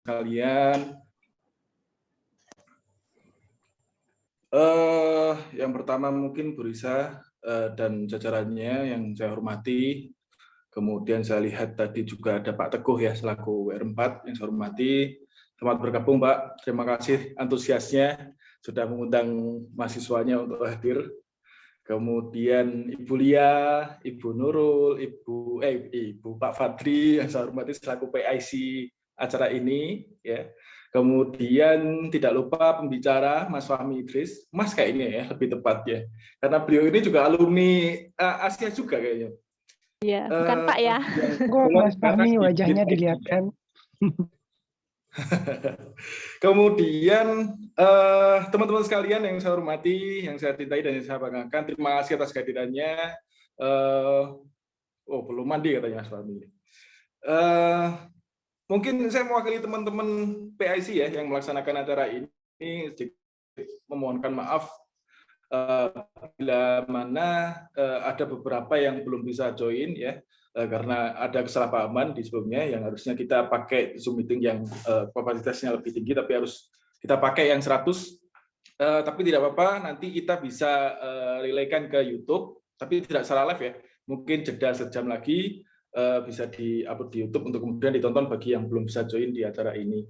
sekalian. Yang pertama mungkin Bu Risa dan jajarannya yang saya hormati. Kemudian saya lihat tadi juga ada Pak Teguh ya selaku WR4 yang saya hormati. Selamat bergabung Pak. Terima kasih antusiasnya sudah mengundang mahasiswanya untuk hadir. Kemudian Ibu Lia, Ibu Nurul, Ibu Pak Fadri yang saya hormati selaku PIC acara ini ya. Kemudian tidak lupa pembicara Mas Fahmi Idris, Mas kayaknya ya lebih tepat ya. Karena beliau ini juga alumni Asia juga kayaknya. Iya, bukan Pak ya. Mas Fahmi wajahnya dilihatkan. Kemudian teman-teman sekalian yang saya hormati, yang saya cintai dan yang saya banggakan, terima kasih atas kehadirannya. Belum mandi katanya Mas Fahmi. Mungkin saya mewakili teman-teman PIC ya yang melaksanakan acara ini, memohonkan maaf bila mana ada beberapa yang belum bisa join ya. Karena ada kesalahpahaman di sebelumnya yang harusnya kita pakai Zoom meeting yang kapasitasnya lebih tinggi, tapi harus kita pakai yang 100. Tapi tidak apa-apa, nanti kita bisa relaykan ke YouTube, tapi tidak secara live ya. Mungkin jeda sejam lagi bisa di-upload di YouTube untuk kemudian ditonton bagi yang belum bisa join di acara ini.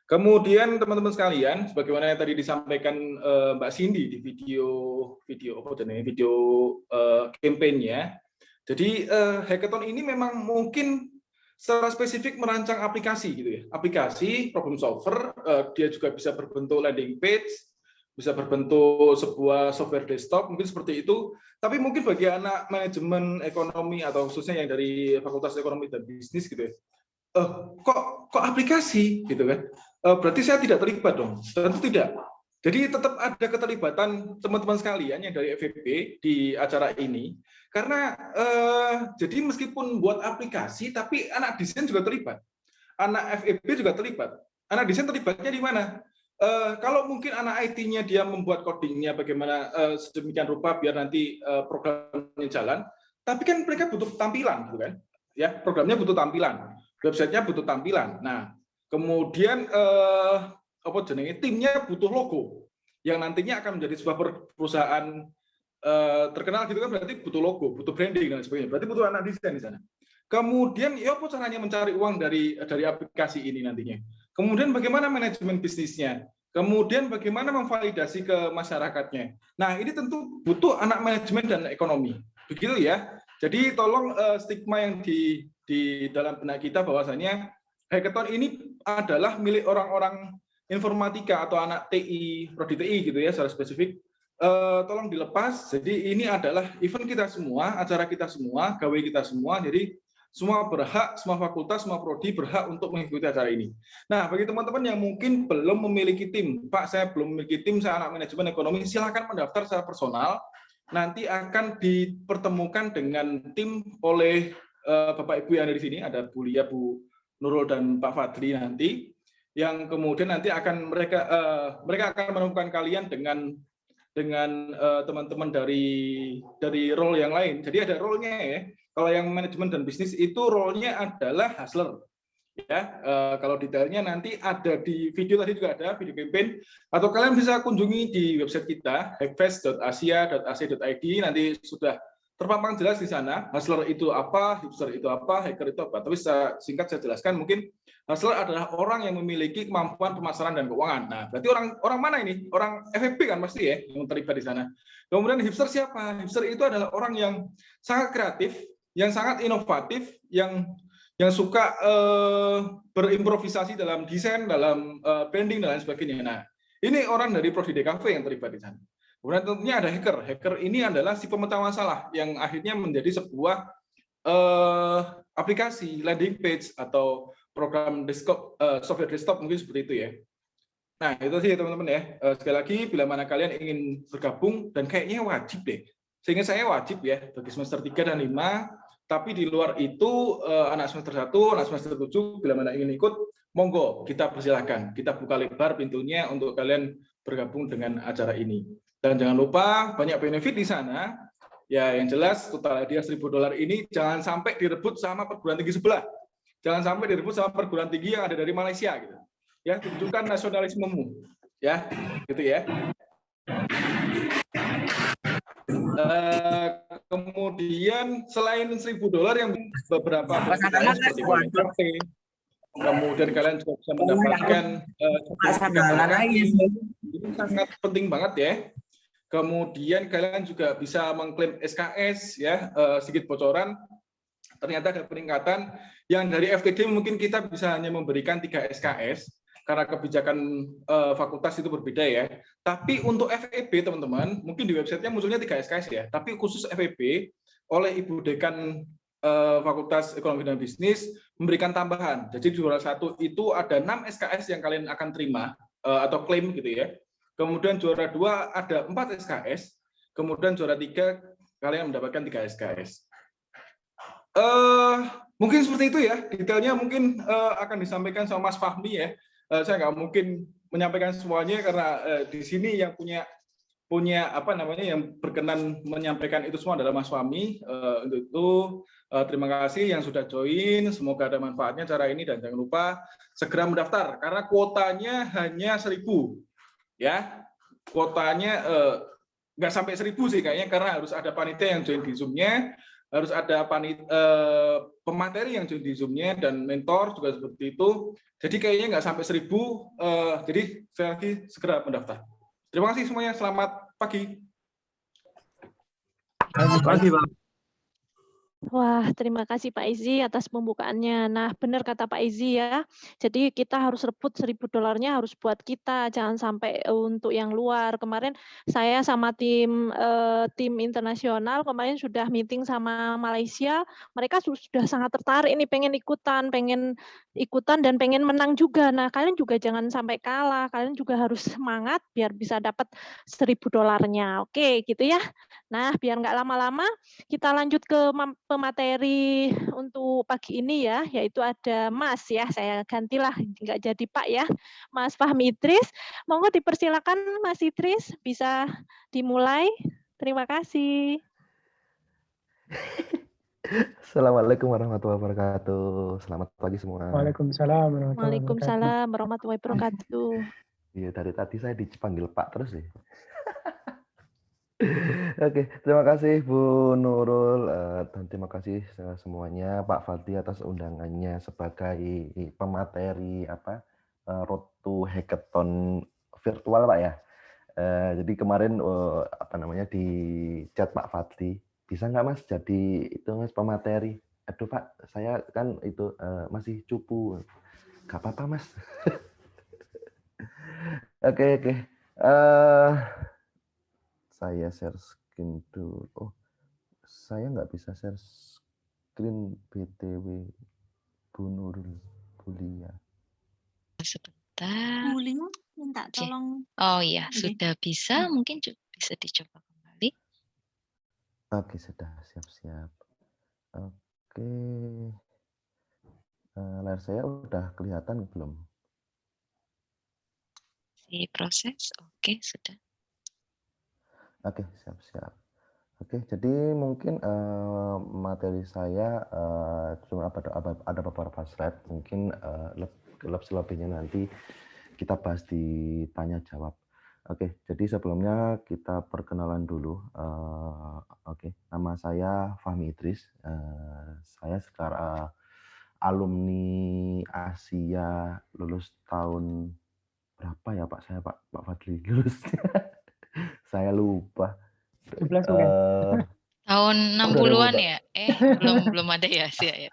Kemudian teman-teman sekalian, sebagaimana yang tadi disampaikan Mbak Cindy di video campaign-nya. Jadi hackathon ini memang mungkin secara spesifik merancang aplikasi gitu ya. Aplikasi, problem solver, dia juga bisa berbentuk landing page, bisa berbentuk sebuah software desktop, mungkin seperti itu. Tapi mungkin bagi anak manajemen ekonomi atau khususnya yang dari Fakultas Ekonomi dan Bisnis gitu ya. Kok aplikasi gitu kan? Berarti saya tidak terlibat dong. Tentu tidak. Jadi tetap ada keterlibatan teman-teman sekalian yang dari FEB di acara ini, karena jadi meskipun buat aplikasi, tapi anak desain juga terlibat, anak FEB juga terlibat. Anak desain terlibatnya di mana? Kalau mungkin anak IT-nya dia membuat codingnya bagaimana sedemikian rupa biar nanti programnya jalan, tapi kan mereka butuh tampilan, gitu kan? Ya, programnya butuh tampilan, websitenya butuh tampilan. Nah, kemudian timnya butuh logo yang nantinya akan menjadi sebuah perusahaan terkenal gitu kan, berarti butuh logo, butuh branding dan sebagainya. Berarti butuh anak desain di sana. Kemudian ya apa caranya mencari uang dari aplikasi ini nantinya. Kemudian bagaimana manajemen bisnisnya. Kemudian bagaimana memvalidasi ke masyarakatnya. Nah, ini tentu butuh anak manajemen dan ekonomi. Begitu ya. Jadi tolong stigma yang di dalam benak kita bahwasanya hackathon ini adalah milik orang-orang informatika atau anak TI, prodi TI gitu ya secara spesifik, tolong dilepas. Jadi ini adalah event kita semua, acara kita semua, gawe kita semua. Jadi semua berhak, semua fakultas, semua prodi berhak untuk mengikuti acara ini. Nah, bagi teman-teman yang mungkin belum memiliki tim, Pak, saya belum memiliki tim, saya anak manajemen ekonomi, silakan mendaftar secara personal. Nanti akan dipertemukan dengan tim oleh Bapak Ibu yang ada di sini, ada Bu Lia, Bu Nurul dan Pak Fadli nanti. Yang kemudian nanti akan mereka akan menemukan kalian dengan teman-teman dari role yang lain. Jadi ada role-nya ya. Kalau yang manajemen dan bisnis itu role-nya adalah hustler. Ya, kalau detailnya nanti ada di video, tadi juga ada video campaign, atau kalian bisa kunjungi di website kita hackfest.asia.ac.id, nanti sudah terpampang jelas di sana. Hustler itu apa, hipster itu apa, hacker itu apa. Tapi singkat saya jelaskan, mungkin hustler adalah orang yang memiliki kemampuan pemasaran dan keuangan. Nah, berarti orang mana ini? Orang FEB kan pasti ya yang terlibat di sana. Kemudian hipster siapa? Hipster itu adalah orang yang sangat kreatif, yang sangat inovatif, yang suka berimprovisasi dalam desain, dalam branding dan lain sebagainya. Nah, ini orang dari prodi DKV yang terlibat di sana. Kemudian tentunya ada hacker. Hacker ini adalah si pemecah masalah yang akhirnya menjadi sebuah aplikasi landing page atau program desktop, software desktop mungkin seperti itu ya. Nah, itu sih teman-teman ya. Sekali lagi, bila mana kalian ingin bergabung, dan kayaknya wajib deh. Sehingga saya wajib ya, bagi semester 3 dan 5, tapi di luar itu anak semester 1, anak semester 7, bila mana ingin ikut, monggo, kita persilahkan. Kita buka lebar pintunya untuk kalian bergabung dengan acara ini. Dan jangan lupa, banyak benefit di sana. Ya, yang jelas, total hadiah $1.000 ini jangan sampai direbut sama perguruan tinggi sebelah. Jangan sampai direbut sama perguruan tinggi yang ada dari Malaysia gitu. ya, tunjukkan nasionalismemu, ya, gitu ya. Kemudian selain $1.000 yang beberapa buktinya seperti KPT, kemudian kalian juga bisa mendapatkan itu sangat penting banget ya. Kemudian kalian juga bisa mengklaim SKS ya, sedikit bocoran. Ternyata ada peningkatan yang dari FTD mungkin kita bisa hanya memberikan 3 SKS karena kebijakan fakultas itu berbeda ya. Tapi untuk FEB teman-teman, mungkin di websitenya munculnya 3 SKS ya. Tapi khusus FEB oleh Ibu Dekan Fakultas Ekonomi dan Bisnis memberikan tambahan. Jadi juara 1 itu ada 6 SKS yang kalian akan terima atau klaim gitu ya. Kemudian juara 2 ada 4 SKS. Kemudian juara 3 kalian mendapatkan 3 SKS. Mungkin seperti itu ya, detailnya mungkin akan disampaikan sama Mas Fahmi ya. Saya nggak mungkin menyampaikan semuanya karena di sini yang punya apa namanya yang berkenan menyampaikan itu semua adalah Mas Fahmi. Untuk itu terima kasih yang sudah join, semoga ada manfaatnya cara ini dan jangan lupa segera mendaftar karena kuotanya hanya 1.000 ya. Kuotanya nggak sampai 1.000 sih kayaknya karena harus ada panitia yang join di Zoom-nya. Harus ada pemateri yang join di Zoom-nya dan mentor juga seperti itu. Jadi kayaknya nggak sampai 1.000. Jadi sekali lagi segera mendaftar. Terima kasih semuanya. Selamat pagi. Selamat pagi, Pak. Wah, terima kasih Pak Izzy atas pembukaannya. Nah, benar kata Pak Izzy ya. Jadi kita harus rebut $1.000-nya harus buat kita, jangan sampai untuk yang luar. Kemarin saya sama tim internasional kemarin sudah meeting sama Malaysia. Mereka sudah sangat tertarik ini pengen ikutan dan pengen menang juga. Nah, kalian juga jangan sampai kalah. Kalian juga harus semangat biar bisa dapat $1.000-nya. Oke, gitu ya. Nah, biar nggak lama-lama, kita lanjut ke pemateri untuk pagi ini ya, yaitu ada Mas ya, saya gantilah, nggak jadi Pak ya, Mas Fahmi Idris. Monggo dipersilakan Mas Idris, bisa dimulai. Terima kasih. Assalamualaikum warahmatullahi wabarakatuh. Selamat pagi semua. Waalaikumsalam warahmatullahi wabarakatuh. Waalaikumsalam warahmatullahi wabarakatuh. Iya, dari tadi saya dipanggil Pak terus ya. Oke, terima kasih Bu Nurul dan terima kasih semuanya Pak Fadli atas undangannya sebagai pemateri Road to Hackathon virtual Pak ya. Jadi kemarin di chat Pak Fadli, bisa nggak Mas jadi itu Mas pemateri? Aduh Pak, saya kan itu masih cupu. Nggak apa-apa Mas. Oke. Saya share screen dulu. Oh, saya nggak bisa share screen BTW Bu Nurul Bulia. Sebentar. Bulia minta tolong. Oh iya, sudah bisa. Mungkin bisa dicoba kembali. Oke, sudah siap-siap. Oke. Layar saya udah kelihatan belum? Si proses. Oke, sudah. Oke, siap-siap. Oke, jadi mungkin materi saya cuma ada beberapa slide. Mungkin selebihnya nanti kita bahas di tanya jawab. Oke, jadi sebelumnya kita perkenalan dulu. Oke, nama saya Fahmi Idris. Saya sekarang alumni Asia, lulus tahun berapa ya Pak? Saya Pak Fadli lulus. Saya lupa. 17 bukan? Tahun 60-an ya? Belum ada ya sih ya.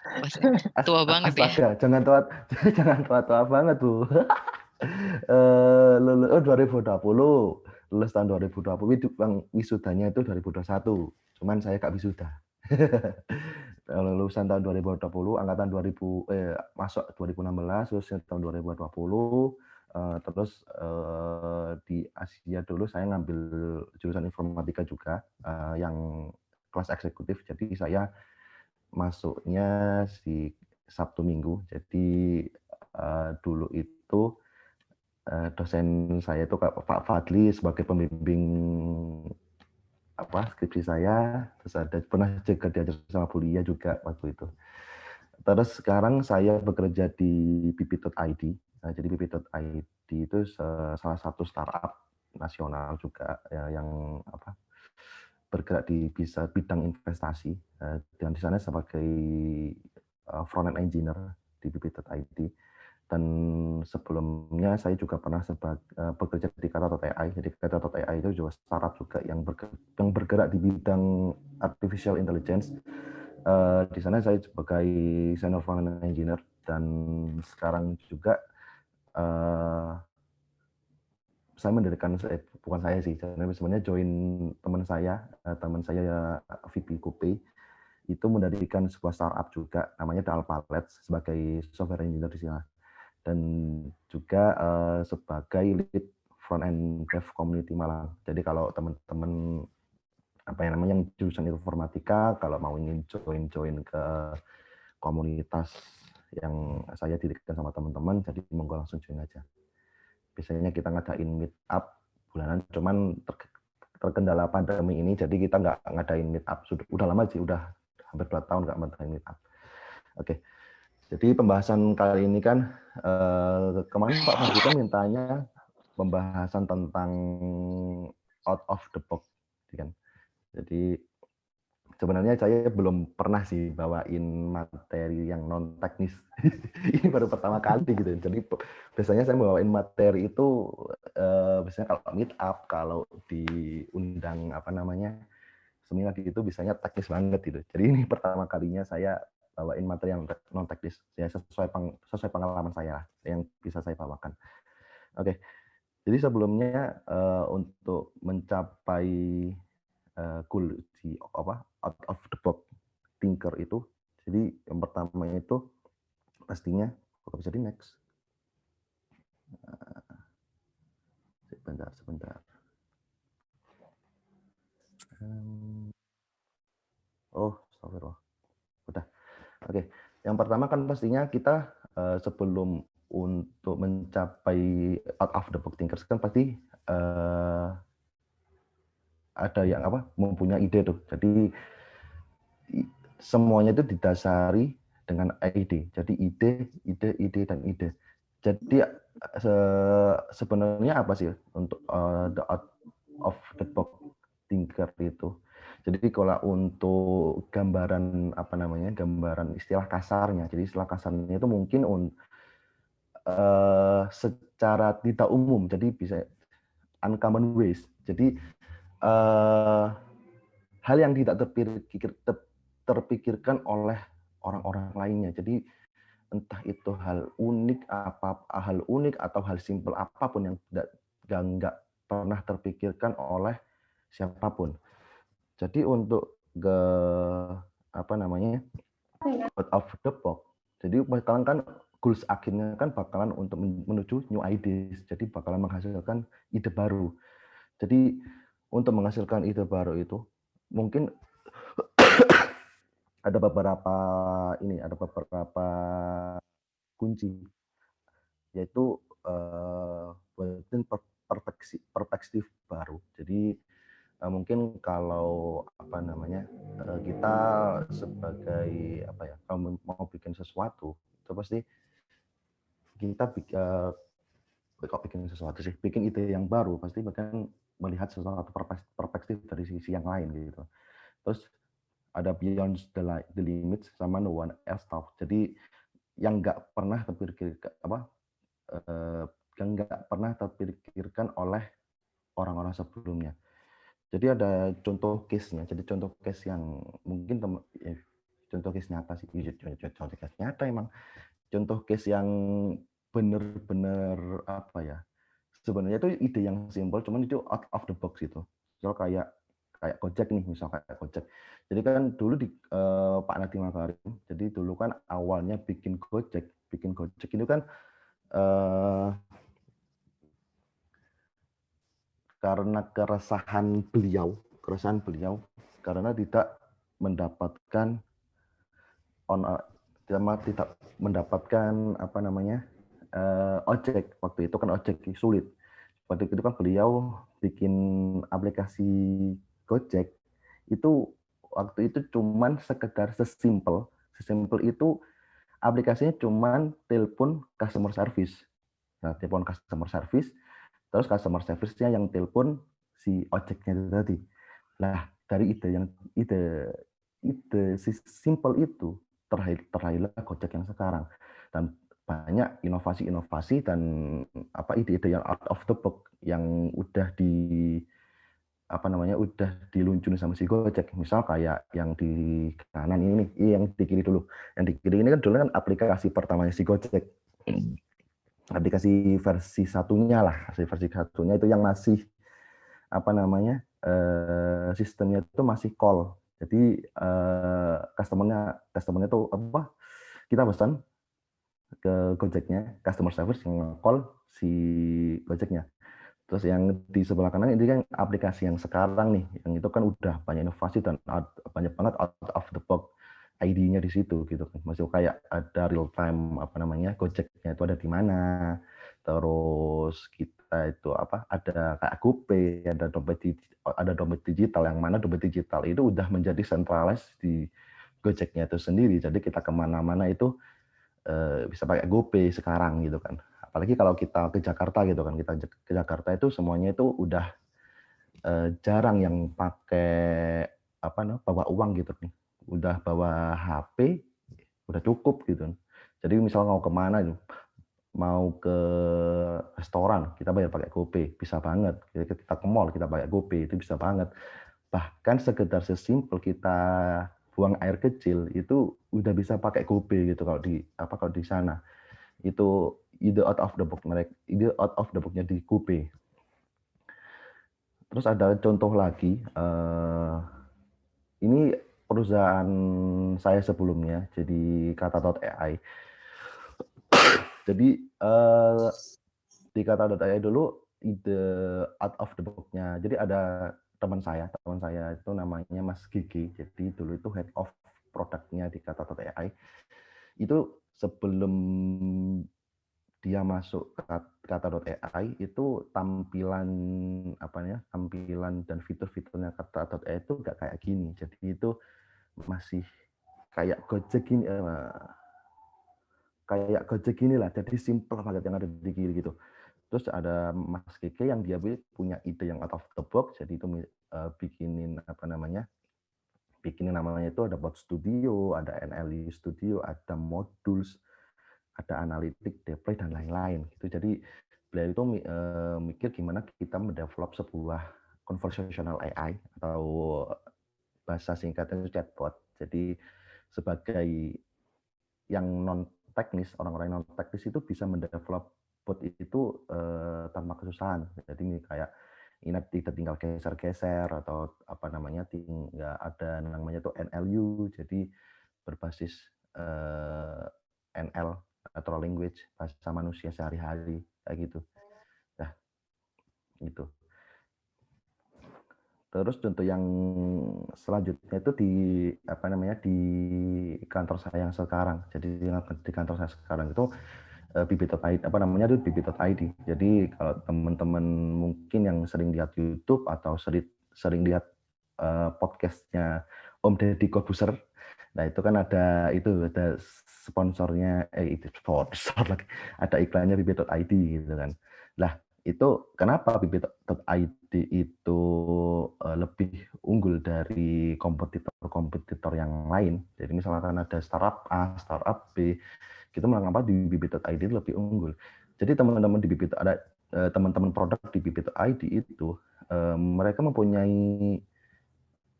Tua banget ya. Jangan tua banget, Bu. 2020. Lulus tahun 2020, wisudanya itu 2021. Cuman saya Kak wisuda. Lulusan tahun 2020, angkatan 2000 masuk 2016, lulus tahun 2020. Terus di Asia dulu saya ngambil jurusan informatika juga yang kelas eksekutif, jadi saya masuknya di Sabtu Minggu. Jadi dulu itu dosen saya itu Pak Fadli sebagai pembimbing skripsi saya, terus ada pernah juga diajar sama Bulia juga waktu itu. Terus sekarang saya bekerja di bibit.id. Jadi pp.id itu salah satu startup nasional juga yang bergerak di bidang investasi, dan di sana sebagai front end engineer di pp.id. Dan sebelumnya saya juga pernah bekerja di Kata.ai. Jadi Kata.ai itu juga startup juga yang bergerak di bidang artificial intelligence. Di sana saya sebagai senior front end engineer, dan sekarang juga saya mendirikan, bukan saya sih, sebenarnya join teman saya VP Coupe itu mendirikan sebuah startup juga namanya The Alphalets sebagai software engineer di sana, dan juga sebagai lead front end dev community Malang. Jadi kalau teman-teman yang jurusan informatika kalau mau ingin join ke komunitas yang saya dirikan sama teman-teman, jadi monggo langsung join aja. Biasanya kita ngadain meet up bulanan, cuman terkendala pandemi ini, jadi kita nggak ngadain meet up. Udah lama sih, udah hampir 2 tahun nggak ngadain meet up. Oke, jadi pembahasan kali ini kan kemarin Pak Fadli kan mintanya pembahasan tentang out of the box, kan? Jadi sebenarnya saya belum pernah sih bawain materi yang non teknis. Ini baru pertama kali gitu. Jadi biasanya saya bawain materi itu biasanya kalau meet up, kalau diundang seminar gitu biasanya teknis banget gitu. Jadi ini pertama kalinya saya bawain materi yang non teknis. Ya sesuai pengalaman saya yang bisa saya bawakan. Oke. Jadi sebelumnya untuk mencapai goal di out of the box thinker itu, jadi yang pertama itu pastinya kalau bisa di next. Sebentar. Astagfirullah. Udah. Oke. Yang pertama kan pastinya kita sebelum untuk mencapai out of the box thinkers kan pasti ada yang mempunyai ide tuh. Jadi semuanya itu didasari dengan ide. Jadi ide dan ide. Jadi sebenarnya apa sih untuk the out of the box thinker itu? Jadi kalau untuk gambaran gambaran istilah kasarnya. Jadi istilah kasarnya itu mungkin secara tidak umum. Jadi bisa uncommon ways. Jadi hal yang tidak terpikirkan oleh orang-orang lainnya. Jadi entah itu hal unik atau hal simpel apapun yang nggak pernah terpikirkan oleh siapapun. Jadi untuk out of the box. Jadi bakalan kan goals akhirnya kan bakalan untuk menuju new ideas. Jadi bakalan menghasilkan ide baru. Jadi untuk menghasilkan ide baru itu mungkin ada beberapa kunci, yaitu perspektif baru. Jadi mungkin kalau kita sebagai kalau mau bikin sesuatu itu pasti kita bikin ide yang baru pasti bahkan melihat sesuatu perspektif dari sisi yang lain gitu. Terus ada beyond the limits sama no one else thought. Jadi yang nggak pernah terpikirkan oleh orang-orang sebelumnya. Jadi ada contoh case-nya. Jadi contoh case yang mungkin contoh case nyata sih. Contoh case nyata emang. Contoh case yang benar-benar sebenarnya itu ide yang simpel, cuman itu out of the box gitu. So kayak Gojek nih, misal kayak Gojek. Jadi kan dulu di Pak Nadiem Makarim, jadi dulu kan awalnya bikin Gojek itu kan karena keresahan beliau karena tidak mendapatkan ojek. Waktu itu kan ojek sulit. Waktu itu kan beliau bikin aplikasi Gojek itu waktu itu cuman sekedar sesimpel itu aplikasinya cuman telepon customer service. Nah, telepon customer service, terus customer service-nya yang telepon si ojeknya itu tadi. Nah, dari ide simple itu terlahirlah Gojek yang sekarang, dan banyak inovasi-inovasi dan ide-ide yang out of the box yang udah udah diluncurin sama si Gojek. Misal kayak yang di kanan ini nih, yang di kiri dulu. Yang di kiri ini kan dulu kan aplikasi pertamanya si Gojek. Aplikasi versi satunya lah, versi satunya itu yang masih sistemnya itu masih call. Jadi customernya itu kita pesan ke Gojeknya, customer service yang call si Gojeknya. Terus yang di sebelah kanan ini kan aplikasi yang sekarang nih, yang itu kan udah banyak inovasi dan banyak banget out of the box ID-nya di situ gitu kan. Masih kayak ada real time Gojeknya itu ada di mana. Terus kita itu ada kayak GoPay, ada dompet digital, yang mana dompet digital itu udah menjadi centralized di Gojeknya itu sendiri. Jadi kita kemana-mana itu bisa pakai GoPay sekarang gitu kan. Apalagi kalau kita ke Jakarta gitu kan, kita ke Jakarta itu semuanya itu udah jarang yang pakai bawa uang gitu kan. Udah bawa HP udah cukup gitu. Jadi misal mau kemana, mau ke restoran kita bayar pakai GoPay, bisa banget. Kita ke mall kita pakai GoPay, itu bisa banget. Bahkan sekedar sesimpel kita buang air kecil itu udah bisa pakai GoPay gitu kalau di sana. Itu ide out of the box-nya di GoPay. Terus ada contoh lagi, ini perusahaan saya sebelumnya, jadi Kata.ai. Jadi di Kata.ai dulu ide out of the box-nya. Jadi ada teman saya itu namanya Mas Gigi. Jadi dulu itu head of produknya di Kata.ai. Itu sebelum dia masuk ke Kata.ai itu tampilan dan fitur-fiturnya Kata.ai itu nggak kayak gini. Jadi itu masih kayak Gojek gini lah. Jadi simple banget yang ada di kiri gitu. Terus ada Mas Keke yang dia punya ide yang out of the box. Jadi itu bikinin namanya itu ada Bot Studio, ada NLU Studio, ada Modules, ada analitik, deploy, dan lain-lain. Gitu. Jadi beliau itu mikir gimana kita mendevelop sebuah conversational AI atau bahasa singkatnya itu chatbot. Jadi sebagai yang non teknis, orang-orang non teknis itu bisa mendevelop bot itu tanpa kesusahan. Jadi kayak ini tidak tinggal geser-geser atau tinggal ada namanya itu NLU. Jadi berbasis NL, natural language, bahasa manusia sehari-hari kayak gitu. Nah, itu. Terus contoh yang selanjutnya itu di kantor saya yang sekarang. Jadi di kantor saya sekarang itu bibit.id. Jadi kalau teman-teman mungkin yang sering lihat YouTube atau sering lihat podcastnya Om Deddy Corbuzier, nah itu kan ada sponsornya, sponsor lagi, ada iklannya bibit.id gitu kan. Lah itu kenapa bibit.id itu lebih unggul dari kompetitor yang lain. Jadi misalkan ada startup A, startup B, kita mengapa di bibit.id itu lebih unggul. Jadi teman-teman di teman-teman produk di bibit.id itu mereka mempunyai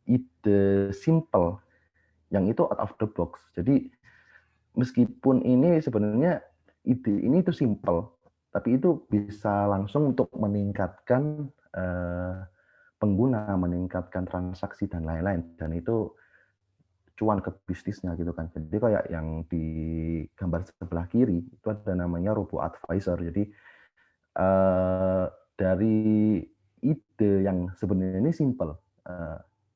ide simple yang itu out of the box. Jadi meskipun ini sebenarnya ide ini itu simple, tapi itu bisa langsung untuk meningkatkan pengguna, meningkatkan transaksi dan lain-lain, dan itu cuan ke bisnisnya gitu kan. Jadi kayak yang di gambar sebelah kiri itu ada namanya Robo Advisor. Jadi dari ide yang sebenarnya ini simple,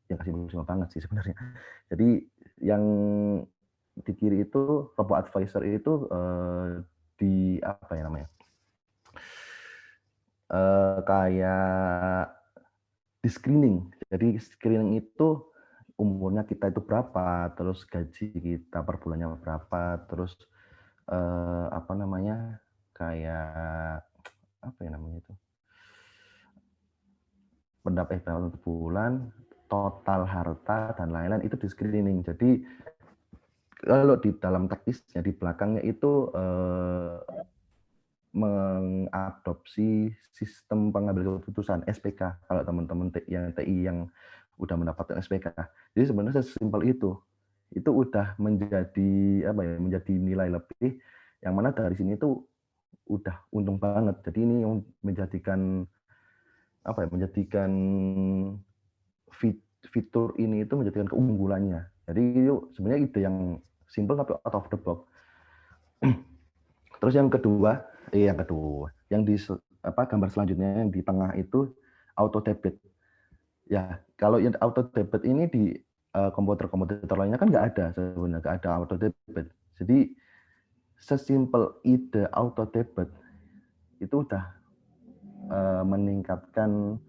yang simple banget sih sebenarnya. Jadi yang di kiri itu Robo Advisor itu kayak di screening. Jadi screening itu umurnya kita itu berapa, terus gaji kita per bulannya berapa, terus kayak apa ya namanya itu, pendapatan per bulan, total harta dan lain-lain itu di screening. Jadi kalau di dalam teknisnya di belakangnya itu mengadopsi sistem pengambil keputusan SPK kalau teman-teman yang TI yang udah mendapatkan SPK. Jadi sebenarnya sesimpel itu udah menjadi apa ya, menjadi nilai lebih yang mana dari sini itu udah untung banget. Jadi ini yang menjadikan apa ya, menjadikan fitur ini itu menjadikan keunggulannya. Jadi itu sebenarnya ide yang simple tapi out of the box. Terus yang kedua, yang di gambar selanjutnya yang di tengah itu auto debit. Ya, kalau yang auto debit ini di komputer-komputer lainnya kan nggak ada sebenarnya, nggak ada auto debit. Jadi sesimpel ide auto debit itu udah meningkatkan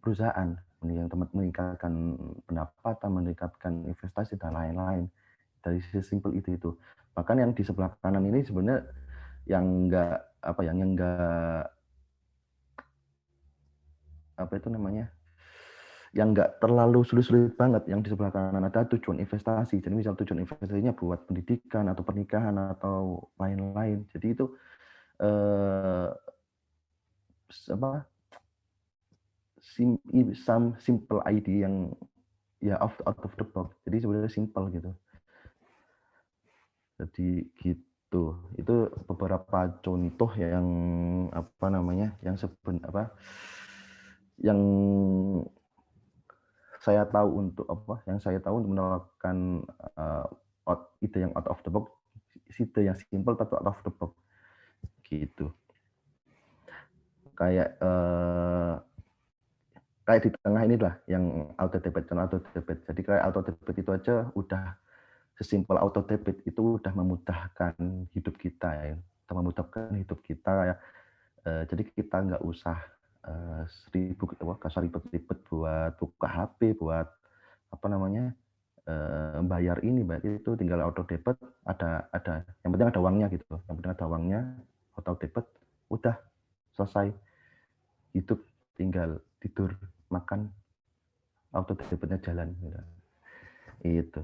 perusahaan, meningkatkan pendapatan, meningkatkan investasi dan lain-lain. Dari sesimpel itu. Bahkan yang di sebelah kanan ini sebenarnya yang enggak apa yang enggak apa itu namanya, yang enggak terlalu sulit-sulit banget. Yang di sebelah kanan ada tujuan investasi. Jadi misal tujuan investasinya buat pendidikan atau pernikahan atau lain-lain. Jadi itu simple ID yang ya out of the box. Jadi sebenarnya simple gitu. Jadi gitu. Itu beberapa contoh yang apa namanya, yang yang saya tahu untuk menerapkan ide yang out of the box, ide yang simple tapi out of the box gitu. Kayak di tengah inilah yang auto debit. Jadi kayak auto debit itu aja udah sesimpel auto debit itu udah memudahkan hidup kita ya. Kayak jadi kita nggak usah ribet-ribet buat buka HP, buat apa namanya, bayar ini, bayar itu, tinggal auto debit, ada yang penting ada uangnya gitu. Yang penting ada uangnya, auto debit, udah selesai. Hidup tinggal tidur, makan, auto debitnya jalan gitu. Itu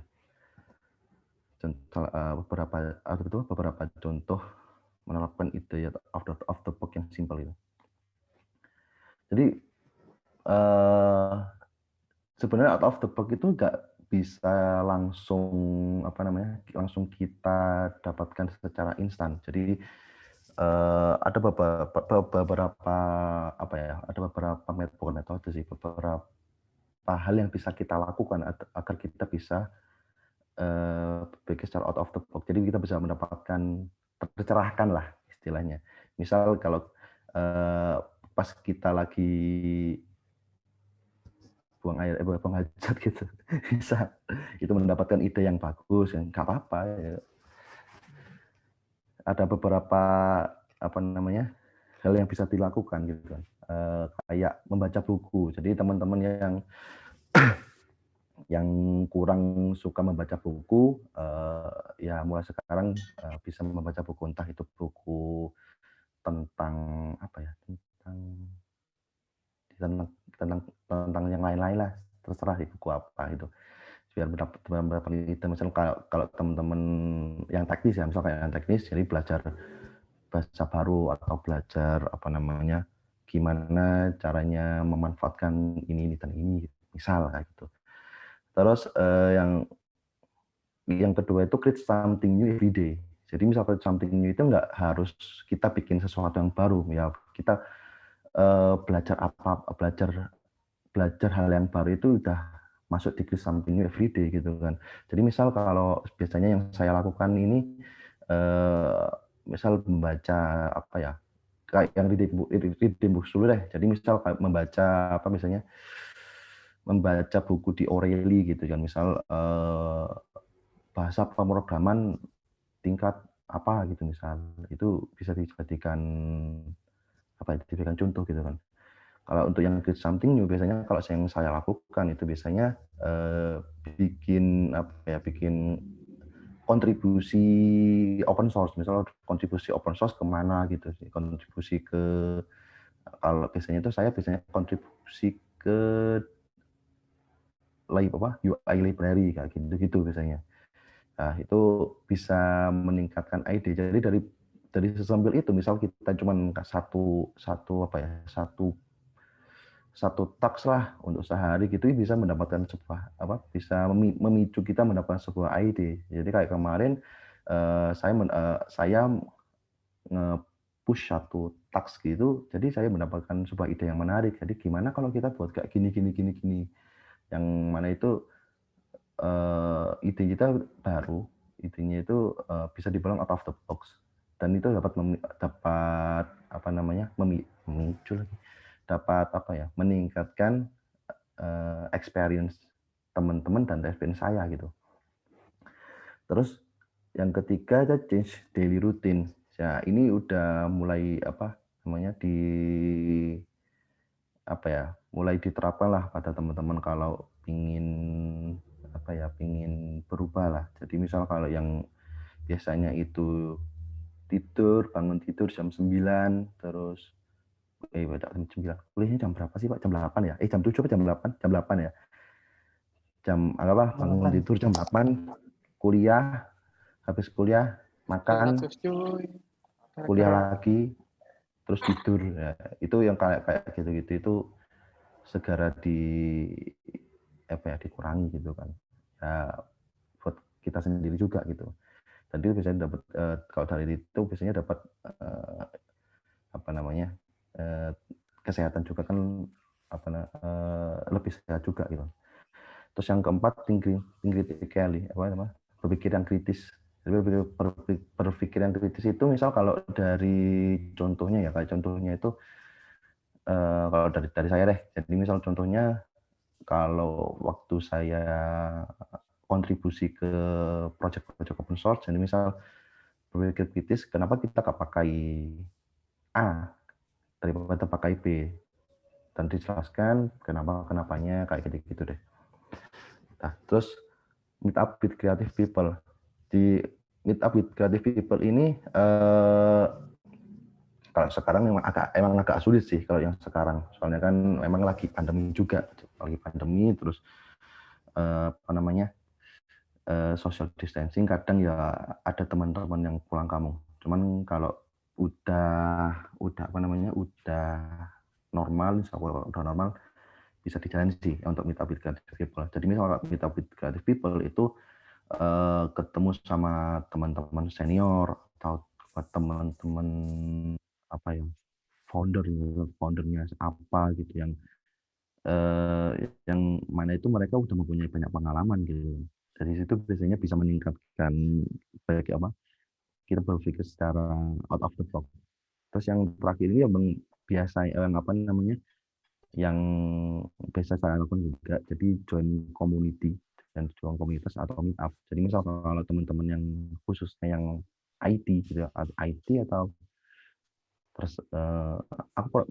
beberapa contoh menerapkan ide ya out of the box yang simple itu. Jadi sebenarnya out of the box itu nggak bisa langsung kita dapatkan secara instan. Jadi ada beberapa metode sih, beberapa hal yang bisa kita lakukan agar kita bisa berpikir secara out of the box. Jadi kita bisa mendapatkan, tercerahkan lah istilahnya. Misal kalau pas kita lagi buang hajat gitu, bisa itu mendapatkan ide yang bagus, yang nggak apa-apa ya. Ada beberapa hal yang bisa dilakukan gitu kan, kayak membaca buku. Jadi teman-teman yang kurang suka membaca buku, ya mulai sekarang bisa membaca buku, entah itu buku tentang tentang yang lain-lain lah, terserah di buku apa itu, biar mendapat ide. Misalnya kalau teman-teman yang teknis ya, misalnya yang teknis, jadi belajar bahasa baru atau belajar gimana caranya memanfaatkan ini dan ini, misal kayak gitu. Terus yang kedua itu create something new every day. Jadi misal create something new itu nggak harus kita bikin sesuatu yang baru ya. Kita belajar hal yang baru itu udah masuk di create something new every day gitu kan. Jadi misal kalau biasanya yang saya lakukan ini misal membaca kayak yang reading book dulu deh. Jadi misal kayak membaca buku di O'Reilly gitu kan, misal bahasa pemrograman tingkat apa gitu misal, itu bisa dijadikan contoh gitu kan. Kalau untuk yang create something new, biasanya kalau yang saya lakukan itu biasanya bikin kontribusi open source, misalnya kontribusi open source kemana gitu sih, kontribusi ke, kalau biasanya itu saya biasanya kontribusi ke UI library kayak gitu biasanya. Nah, itu bisa meningkatkan ide. Jadi dari sesambil itu, misal kita cuma satu task lah untuk sehari gitu, bisa mendapatkan sebuah bisa memicu kita mendapatkan sebuah ide. Jadi kayak kemarin saya nge-push satu task gitu, jadi saya mendapatkan sebuah ide yang menarik. Jadi gimana kalau kita buat kayak gini, yang mana itu ide kita baru, idenya itu bisa dibilang out of the box, dan itu dapat memicu lagi, dapat meningkatkan experience teman-teman dan experience saya gitu. Terus yang ketiga ada change daily routine. Ya, ini udah mulai mulai diterapkan lah pada teman-teman kalau pingin berubah lah. Jadi misal kalau yang biasanya itu bangun tidur jam 9, terus jam 9. Kuliahnya jam berapa sih, Pak? Jam 8 ya? Jam 7 atau jam 8? Jam 8 ya. Bangun tidur jam 8, kuliah, habis kuliah makan, kuliah lagi, terus tidur. Ya, itu yang kayak gitu-gitu itu segera dikurangi gitu kan. Ya, buat kita sendiri juga gitu. Dan itu biasanya dapat kalau dari itu biasanya dapat kesehatan juga kan, lebih sehat juga gitu. Terus yang keempat, berpikir yang kritis. Jadi berpikir yang kritis itu misal kalau dari contohnya ya, kayak contohnya itu kalau dari saya deh. Jadi misal contohnya kalau waktu saya kontribusi ke project open source, jadi misal berpikir kritis, kenapa kita nggak pakai A daripada pakai B, dan dijelaskan kenapanya kayak gitu deh. Nah, terus meet up with creative people. Di meet up with creative people ini kalau sekarang emang agak sulit sih kalau yang sekarang, soalnya kan memang lagi pandemi juga, terus social distancing, kadang ya ada teman-teman yang pulang kampung. Cuman kalau udah normal, bisa dijalani sih untuk meet up with creative people. Jadi misalnya meet up with creative people itu ketemu sama teman-teman senior atau teman-teman foundernya apa gitu, yang mana itu mereka udah mempunyai banyak pengalaman gitu. Dari situ biasanya bisa meningkatkan kita berpikir secara out of the box. Terus yang terakhir ini yang biasa saya lakukan juga, jadi join community dan join komunitas atau meet up. Jadi misal kalau teman-teman yang khususnya yang IT gitu, atau terus aku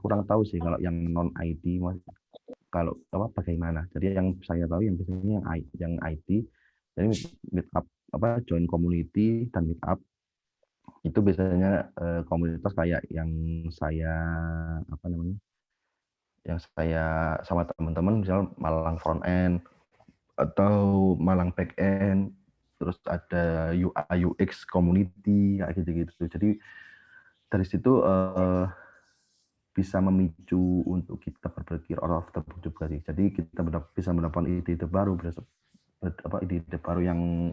kurang tahu sih kalau yang non IT kalau bagaimana. Jadi yang saya tahu yang biasanya yang IT, jadi meet up join community dan meet up itu biasanya komunitas kayak yang saya sama teman-teman, misal Malang front end atau Malang back end, terus ada UI UX community kayak gitu-gitu. Jadi dari situ bisa memicu untuk kita berpikir out of the box juga. Jadi kita bisa mendapatkan ide-ide baru, ide-ide baru yang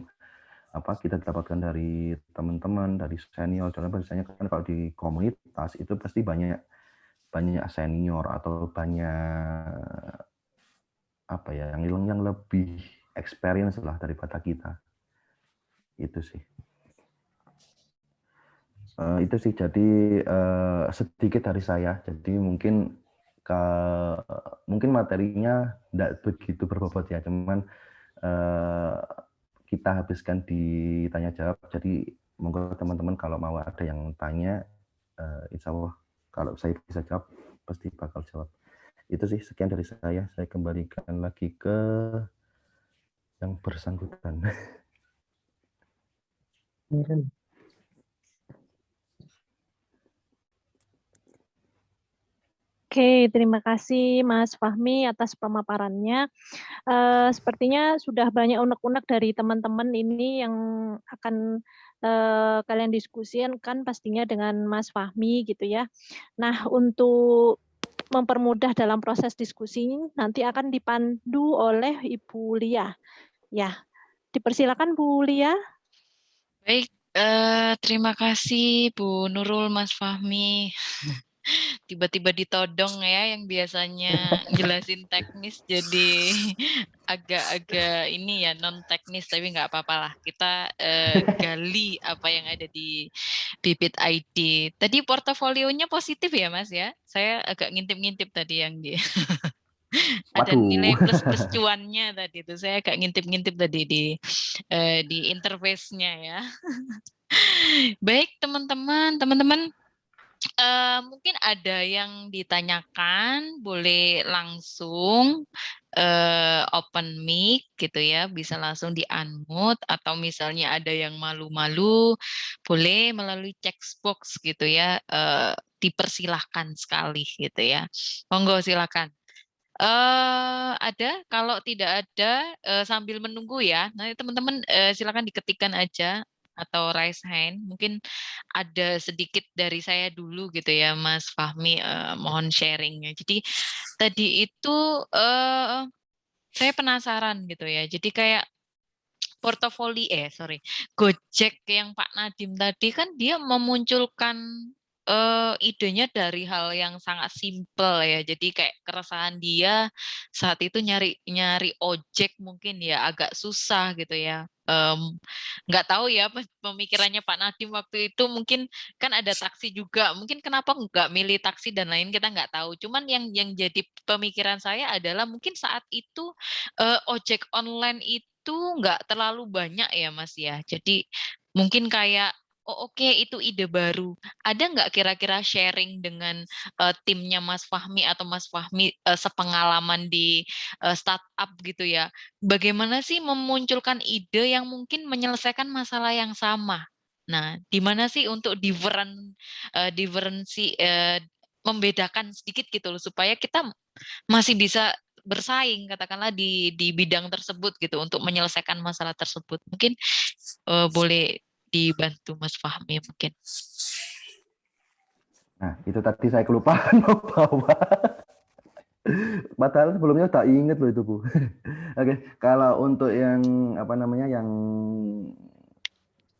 kita dapatkan dari teman-teman, dari senior. Contohnya biasanya kan kalau di komunitas itu pasti banyak senior atau banyak yang lebih experience lah daripada kita. Itu sih. Jadi sedikit dari saya. Jadi mungkin materinya tidak begitu berbobot ya, cuman kita habiskan di tanya jawab. Jadi monggo teman-teman kalau mau ada yang tanya, insya Allah kalau saya bisa jawab pasti bakal jawab. Itu sih, sekian dari saya kembalikan lagi ke yang bersangkutan. Miren. Oke, terima kasih Mas Fahmi atas pemaparannya. Sepertinya sudah banyak unek-unek dari teman-teman ini yang akan kalian diskusikan pastinya dengan Mas Fahmi gitu ya. Nah, untuk mempermudah dalam proses diskusi nanti akan dipandu oleh Ibu Lia. Ya, dipersilakan Bu Lia. Baik, terima kasih Bu Nurul, Mas Fahmi. Tiba-tiba ditodong ya, yang biasanya jelasin teknis jadi agak-agak ini ya, non teknis, tapi nggak apa-apa lah. Kita gali apa yang ada di Bibit ID. Tadi portofolionya positif ya Mas ya? Saya agak ngintip-ngintip tadi yang di ada nilai Waduh. plus cuannya tadi itu. Saya agak ngintip-ngintip tadi di interface-nya ya. Baik teman-teman, mungkin ada yang ditanyakan, boleh langsung open mic gitu ya, bisa langsung di-unmute, atau misalnya ada yang malu-malu, boleh melalui text box gitu ya, dipersilahkan sekali gitu ya. Monggo silakan. Ada, kalau tidak ada sambil menunggu ya. Nanti teman-teman silakan diketikkan aja atau raise hand. Mungkin ada sedikit dari saya dulu gitu ya, Mas Fahmi, mohon sharingnya. Jadi tadi itu saya penasaran gitu ya. Jadi kayak Gojek yang Pak Nadiem tadi kan dia memunculkan idenya dari hal yang sangat simpel ya. Jadi kayak keresahan dia saat itu nyari nyari ojek mungkin ya agak susah gitu ya. Nggak tahu ya pemikirannya Pak Nadiem waktu itu, mungkin kan ada taksi juga. Mungkin kenapa nggak milih taksi dan lain kita nggak tahu. Cuman yang jadi pemikiran saya adalah mungkin saat itu ojek online itu nggak terlalu banyak ya Mas ya. Jadi mungkin kayak oh oke, itu ide baru. Ada nggak kira-kira sharing dengan timnya Mas Fahmi atau Mas Fahmi sepengalaman di startup gitu ya? Bagaimana sih memunculkan ide yang mungkin menyelesaikan masalah yang sama? Nah, di mana sih untuk diferensi membedakan sedikit gitu loh supaya kita masih bisa bersaing katakanlah di bidang tersebut gitu untuk menyelesaikan masalah tersebut. Mungkin boleh dibantu Mas Fahmi mungkin. Nah, itu tadi saya kelupaan mau bawa. Padahal sebelumnya tak inget loh itu, Bu. Oke, kalau untuk yang apa namanya yang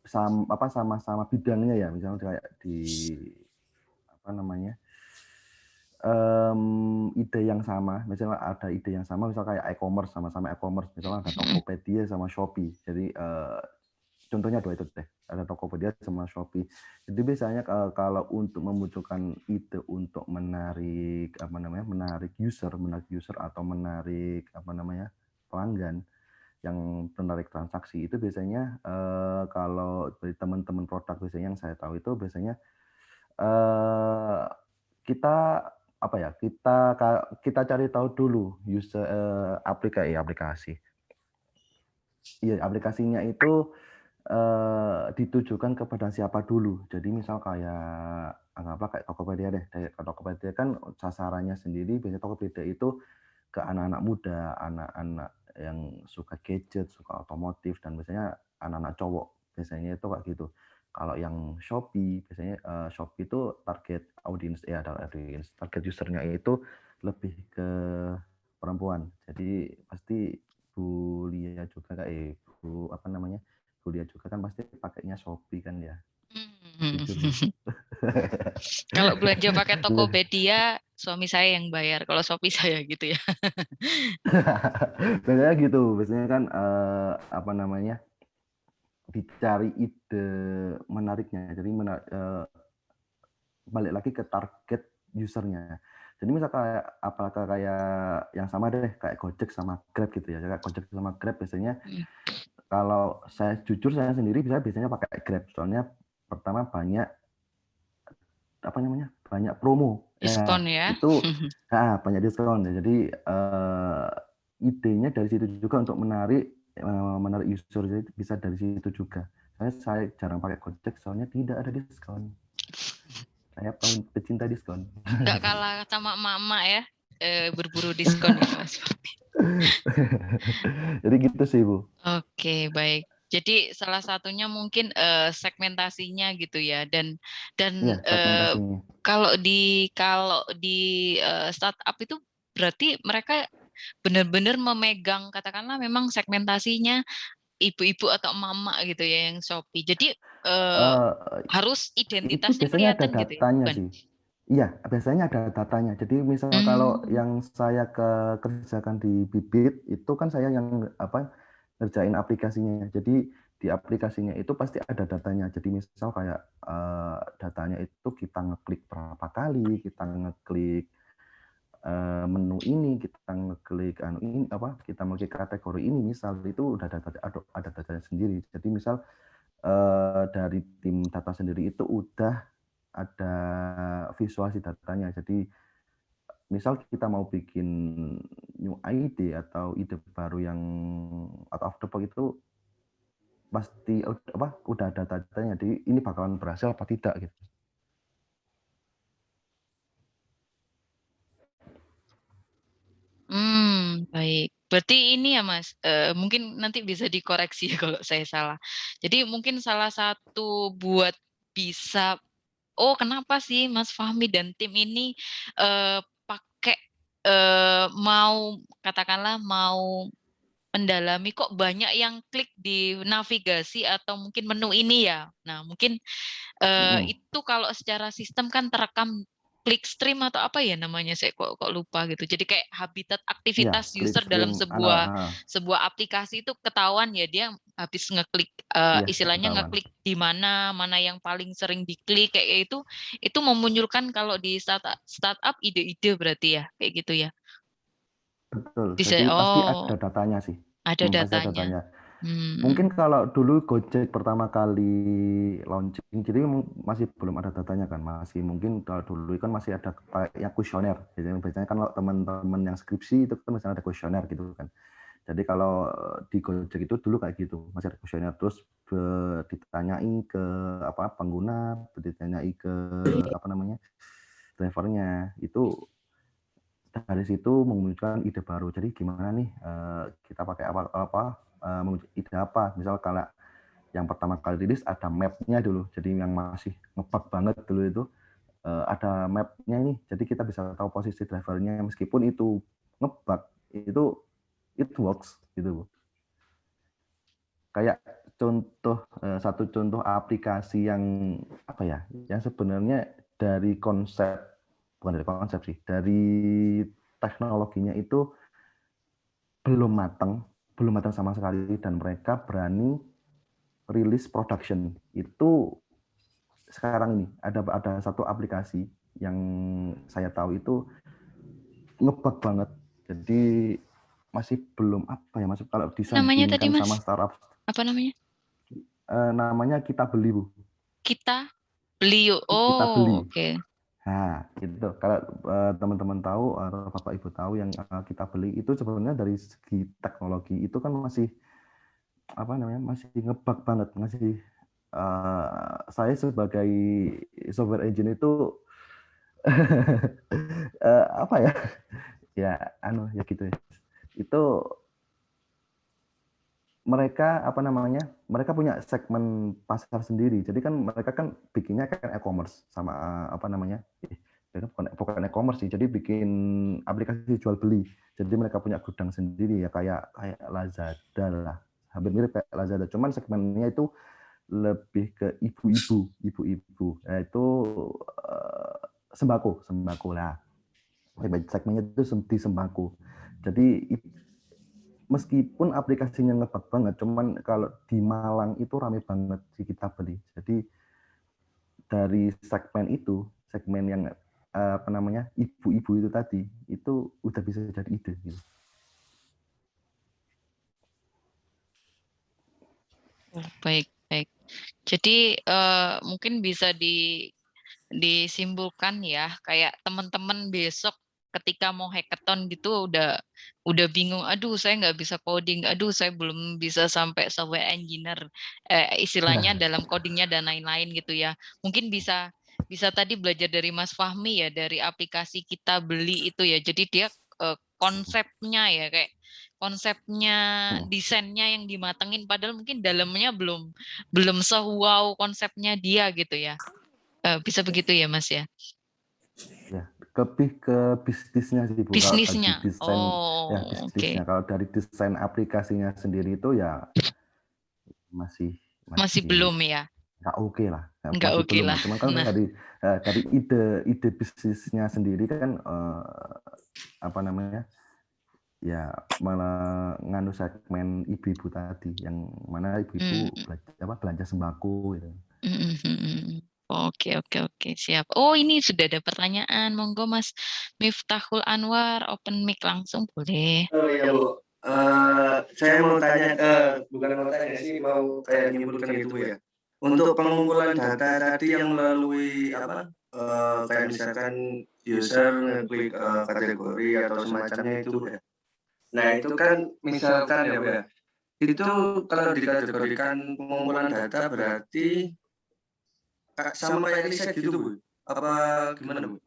sama-sama bidangnya ya, misalnya kayak di apa namanya ide yang sama, misalnya ada ide yang sama, misal kayak e-commerce, sama-sama e-commerce, misalnya ada Tokopedia sama Shopee. Jadi contohnya dua itu deh, ada Tokopedia sama Shopee. Jadi biasanya kalau untuk memunculkan ide untuk menarik user atau menarik pelanggan yang menarik transaksi, itu biasanya kalau dari teman-teman produk biasanya yang saya tahu itu biasanya kita kita cari tahu dulu user aplikasi. Iya, aplikasinya itu ditujukan kepada siapa dulu. Jadi misal kayak anggaplah kayak Tokopedia deh. Tokopedia kan sasarannya sendiri biasanya Tokopedia itu ke anak-anak muda, anak-anak yang suka gadget, suka otomotif, dan biasanya anak-anak cowok. Biasanya itu kayak gitu. Kalau yang Shopee, biasanya Shopee itu target target usernya itu lebih ke perempuan. Jadi pasti Bu Lia juga Bu Lia juga kan pasti pakainya Shopee kan ya. Kalau belanja pakai Tokopedia, suami saya yang bayar. Kalau Shopee saya gitu ya. Biasanya gitu. Biasanya kan dicari ide menariknya. Jadi balik lagi ke target usernya. Jadi misal kayak yang sama deh, kayak Gojek sama Grab gitu ya. Kayak Gojek sama Grab biasanya kalau saya sendiri biasanya pakai Grab. Soalnya pertama banyak promo. Diskon ya. Itu banyak diskon. Jadi idenya dari situ juga untuk menarik user, jadi bisa dari situ juga. Saya jarang pakai Gojek soalnya tidak ada diskon. Saya pecinta diskon. Nggak kalah sama emak-emak ya, berburu diskon ya Mas. Jadi gitu sih Bu. Oke, baik. Jadi salah satunya mungkin segmentasinya gitu ya, dan Iya, segmentasinya. kalau di startup itu berarti mereka benar-benar memegang, katakanlah memang segmentasinya ibu-ibu atau emak-emak gitu ya yang Shopee. Jadi Eh, harus itu identitasnya biasanya ada kelihatan gitu ya, datanya bukan? sih. Iya, biasanya ada datanya. Jadi misal kalau Hmm, yang saya kerjakan di Bibit itu kan saya yang ngerjain aplikasinya. Jadi di aplikasinya itu pasti ada datanya. Jadi misal kayak datanya itu kita ngeklik berapa kali, kita ngeklik menu ini, kita ngeklik ini kita ngeklik kategori ini, misal itu udah ada datanya sendiri. Jadi misal dari tim data sendiri itu udah ada visualisasi datanya. Jadi misal kita mau bikin new ide atau ide baru yang out of the box itu pasti udah ada datanya. Jadi ini bakalan berhasil apa tidak gitu. baik. Berarti ini ya Mas, mungkin nanti bisa dikoreksi kalau saya salah. Jadi mungkin salah satu buat bisa, oh kenapa sih Mas Fahmi dan tim ini pakai mau katakanlah mau mendalami kok banyak yang klik di navigasi atau mungkin menu ini ya. Nah mungkin itu kalau secara sistem kan terekam clickstream atau apa ya namanya, saya kok lupa gitu. Jadi kayak habitat Iya, aktivitas user dalam clickstream sebuah aplikasi itu ketahuan ya, dia habis ngeklik iya istilahnya ketahuan. ngeklik di mana yang paling sering diklik kayak itu memunculkan kalau di startup ide-ide berarti ya kayak gitu ya. Betul. Bisa, Jadi pasti oh ada datanya sih. ada Pasti ada datanya. datanya. Hmm. Mungkin kalau dulu Gojek pertama kali launching, jadi masih belum ada datanya kan, masih mungkin kalau dulu kan masih ada kayak kuesioner. Jadi biasanya kan kalau teman-teman yang skripsi itu kan misalnya ada kuesioner gitu kan. Jadi kalau di Gojek itu dulu kayak gitu, masih ada kuesioner, terus ditanyai ke pengguna, ditanyai ke drivernya. Itu dari situ memunculkan ide baru. Jadi gimana nih kita pakai ide apa? Misal kalau yang pertama kali rilis ada map-nya dulu. Jadi yang masih ngebug banget dulu itu ada map-nya ini. Jadi kita bisa tahu posisi drivernya meskipun itu ngebug, itu it works gitu. Kayak satu contoh aplikasi yang yang sebenarnya dari konsep, bukan dari konsep sih, dari teknologinya itu belum matang sama sekali, dan mereka berani rilis production. Itu sekarang ini ada satu aplikasi yang saya tahu itu ngebug banget. Jadi masih belum masuk kalau Namanya tadi disandingkan Mas, sama startup. apa namanya? Namanya Kita Beli, Bu. Kita beli yuk. Kita Oh, Beli. oke. Nah, itu kalau teman-teman tahu atau Bapak Ibu tahu yang Kita Beli itu sebenarnya dari segi teknologi itu kan masih masih ngebug banget, masih saya sebagai software engineer itu apa ya? Ya ya gitu ya. Itu mereka mereka punya segmen pasar sendiri. Jadi kan mereka kan bikinnya kan e-commerce sama bukan e-commerce sih. Jadi bikin aplikasi jual beli. Jadi mereka punya gudang sendiri ya kayak Lazada lah. Hampir mirip kayak Lazada. Cuman segmennya itu lebih ke ibu-ibu. Itu sembako lah. Segmennya itu di sembako. Jadi meskipun aplikasinya ngebug banget, cuman kalau di Malang itu rame banget sih Kita Beli. Jadi dari segmen yang ibu-ibu itu tadi, itu udah bisa jadi ide gitu. Baik. Jadi mungkin bisa disimpulkan ya, kayak teman-teman besok ketika mau hackathon gitu udah bingung, aduh saya nggak bisa coding, aduh saya belum bisa sampai software engineer, istilahnya dalam codingnya dan lain-lain gitu ya. Mungkin bisa tadi belajar dari Mas Fahmi ya, dari aplikasi kita beli itu ya. Jadi dia konsepnya ya, kayak konsepnya, desainnya yang dimatengin, padahal mungkin dalamnya belum sewow konsepnya dia gitu ya. Bisa begitu ya Mas ya? Ya, lebih ke bisnisnya sih Bu. Kalau dari Bisnisnya. desain ya Oh, bisnisnya. oke. Kalau dari desain aplikasinya sendiri itu ya masih Masih belum ya? nggak oke lah, Nggak masih oke belum lah. lah. Cuman kalau Nah, dari ide bisnisnya sendiri kan apa namanya ya malah nganu segmen ibu-ibu tadi yang mana ibu-ibu belanja sembako gitu. Oke, siap. Oh, ini sudah ada pertanyaan. Monggo Mas Miftahul Anwar, open mic langsung boleh. Oh iya Bu, saya mau tanya, bukan mau tanya sih, mau kayak nyimpulkan gitu Bu ya. Untuk pengumpulan data tadi yang melalui apa, kayak misalkan user ngeklik kategori atau semacamnya itu Bu ya. Nah itu kan misalkan ya Bu ya, itu kalau dikategorikan pengumpulan data berarti sama kayak riset gitu Bu? Apa gimana Bu?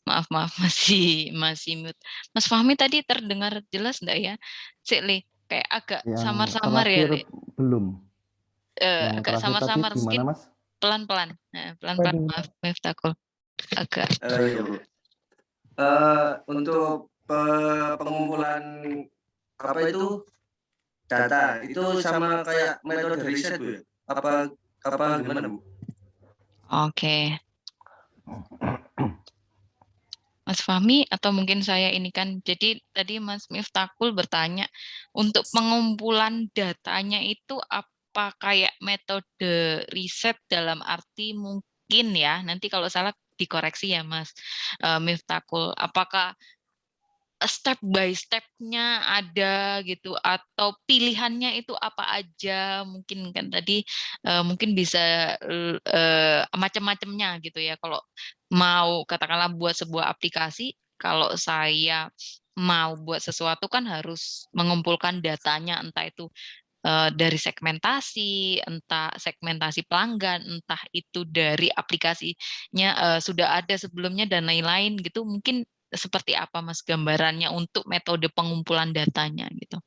Maaf, masih mute. Mas Fahmi tadi terdengar jelas enggak ya? Sik, Le, kayak agak Yang samar-samar ya, terakhir Le. belum. Yang Agak terakhir tadi samar-samar, gimana mungkin Mas? pelan-pelan. Pelan-pelan, Waduh. maaf, Miftahul. Agak. Iya Bu. Untuk pengumpulan apa itu data itu sama kayak metode riset Bu ya? Apa gimana Bu? Oke. Mas Fahmi atau mungkin saya ini kan, jadi tadi Mas Miftahul bertanya untuk pengumpulan datanya itu apa kayak metode riset dalam arti mungkin ya, nanti kalau salah dikoreksi ya Mas Miftahul, apakah step by step-nya ada gitu atau pilihannya itu apa aja, mungkin kan tadi mungkin bisa macam-macamnya gitu ya. Kalau mau katakanlah buat sebuah aplikasi, kalau saya mau buat sesuatu kan harus mengumpulkan datanya, entah itu dari segmentasi, entah segmentasi pelanggan, entah itu dari aplikasinya sudah ada sebelumnya dan lain-lain gitu. Mungkin seperti apa Mas gambarannya untuk metode pengumpulan datanya gitu?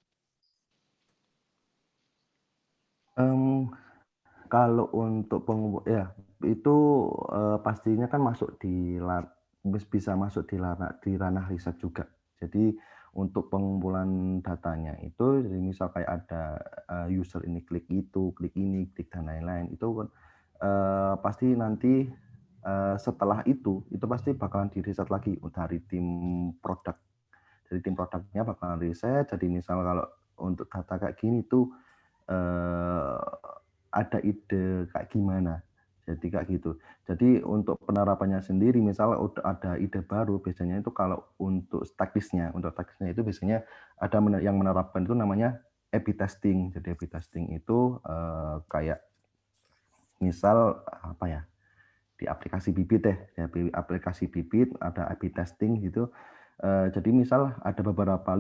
Kalau untuk ya itu pastinya kan bisa masuk di ranah riset juga. Jadi untuk pengumpulan datanya itu, jadi misal kayak ada user ini klik itu, klik ini, klik dan lain-lain, itu kan pasti nanti setelah itu pasti bakalan diriset lagi dari tim produk. Jadi tim produknya bakalan riset. Jadi misal kalau untuk data kayak gini tuh ada ide kayak gimana, jadi kayak gitu. Jadi untuk penerapannya sendiri, misal udah ada ide baru, biasanya itu kalau untuk teknisnya itu biasanya ada yang menerapkan itu namanya A/B testing. Jadi A/B testing itu kayak misal apa ya, di aplikasi Bibit deh, ya, aplikasi Bibit ada A/B testing gitu. Jadi misal ada beberapa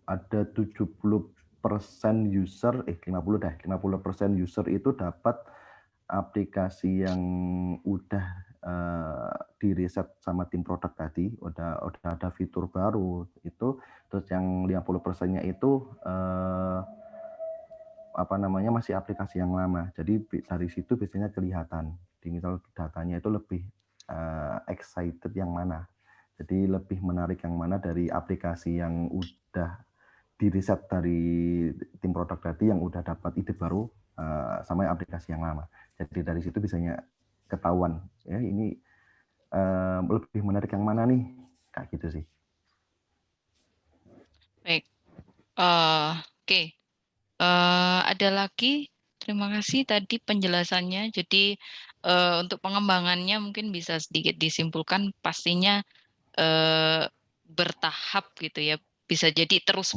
ada 70% user 50% user itu dapat aplikasi yang udah diriset sama tim produk tadi, udah ada fitur baru itu, terus yang 50%-nya itu apa namanya masih aplikasi yang lama. Jadi dari situ biasanya kelihatan di misal datanya itu lebih excited yang mana. Jadi lebih menarik yang mana dari aplikasi yang udah diriset dari tim produk tadi yang udah dapat ide baru sama aplikasi yang lama. Jadi dari situ biasanya ketahuan ya ini lebih menarik yang mana nih, kayak gitu sih. Baik, oke. Ada lagi? Terima kasih tadi penjelasannya. Jadi untuk pengembangannya mungkin bisa sedikit disimpulkan, pastinya bertahap gitu ya. Bisa jadi terus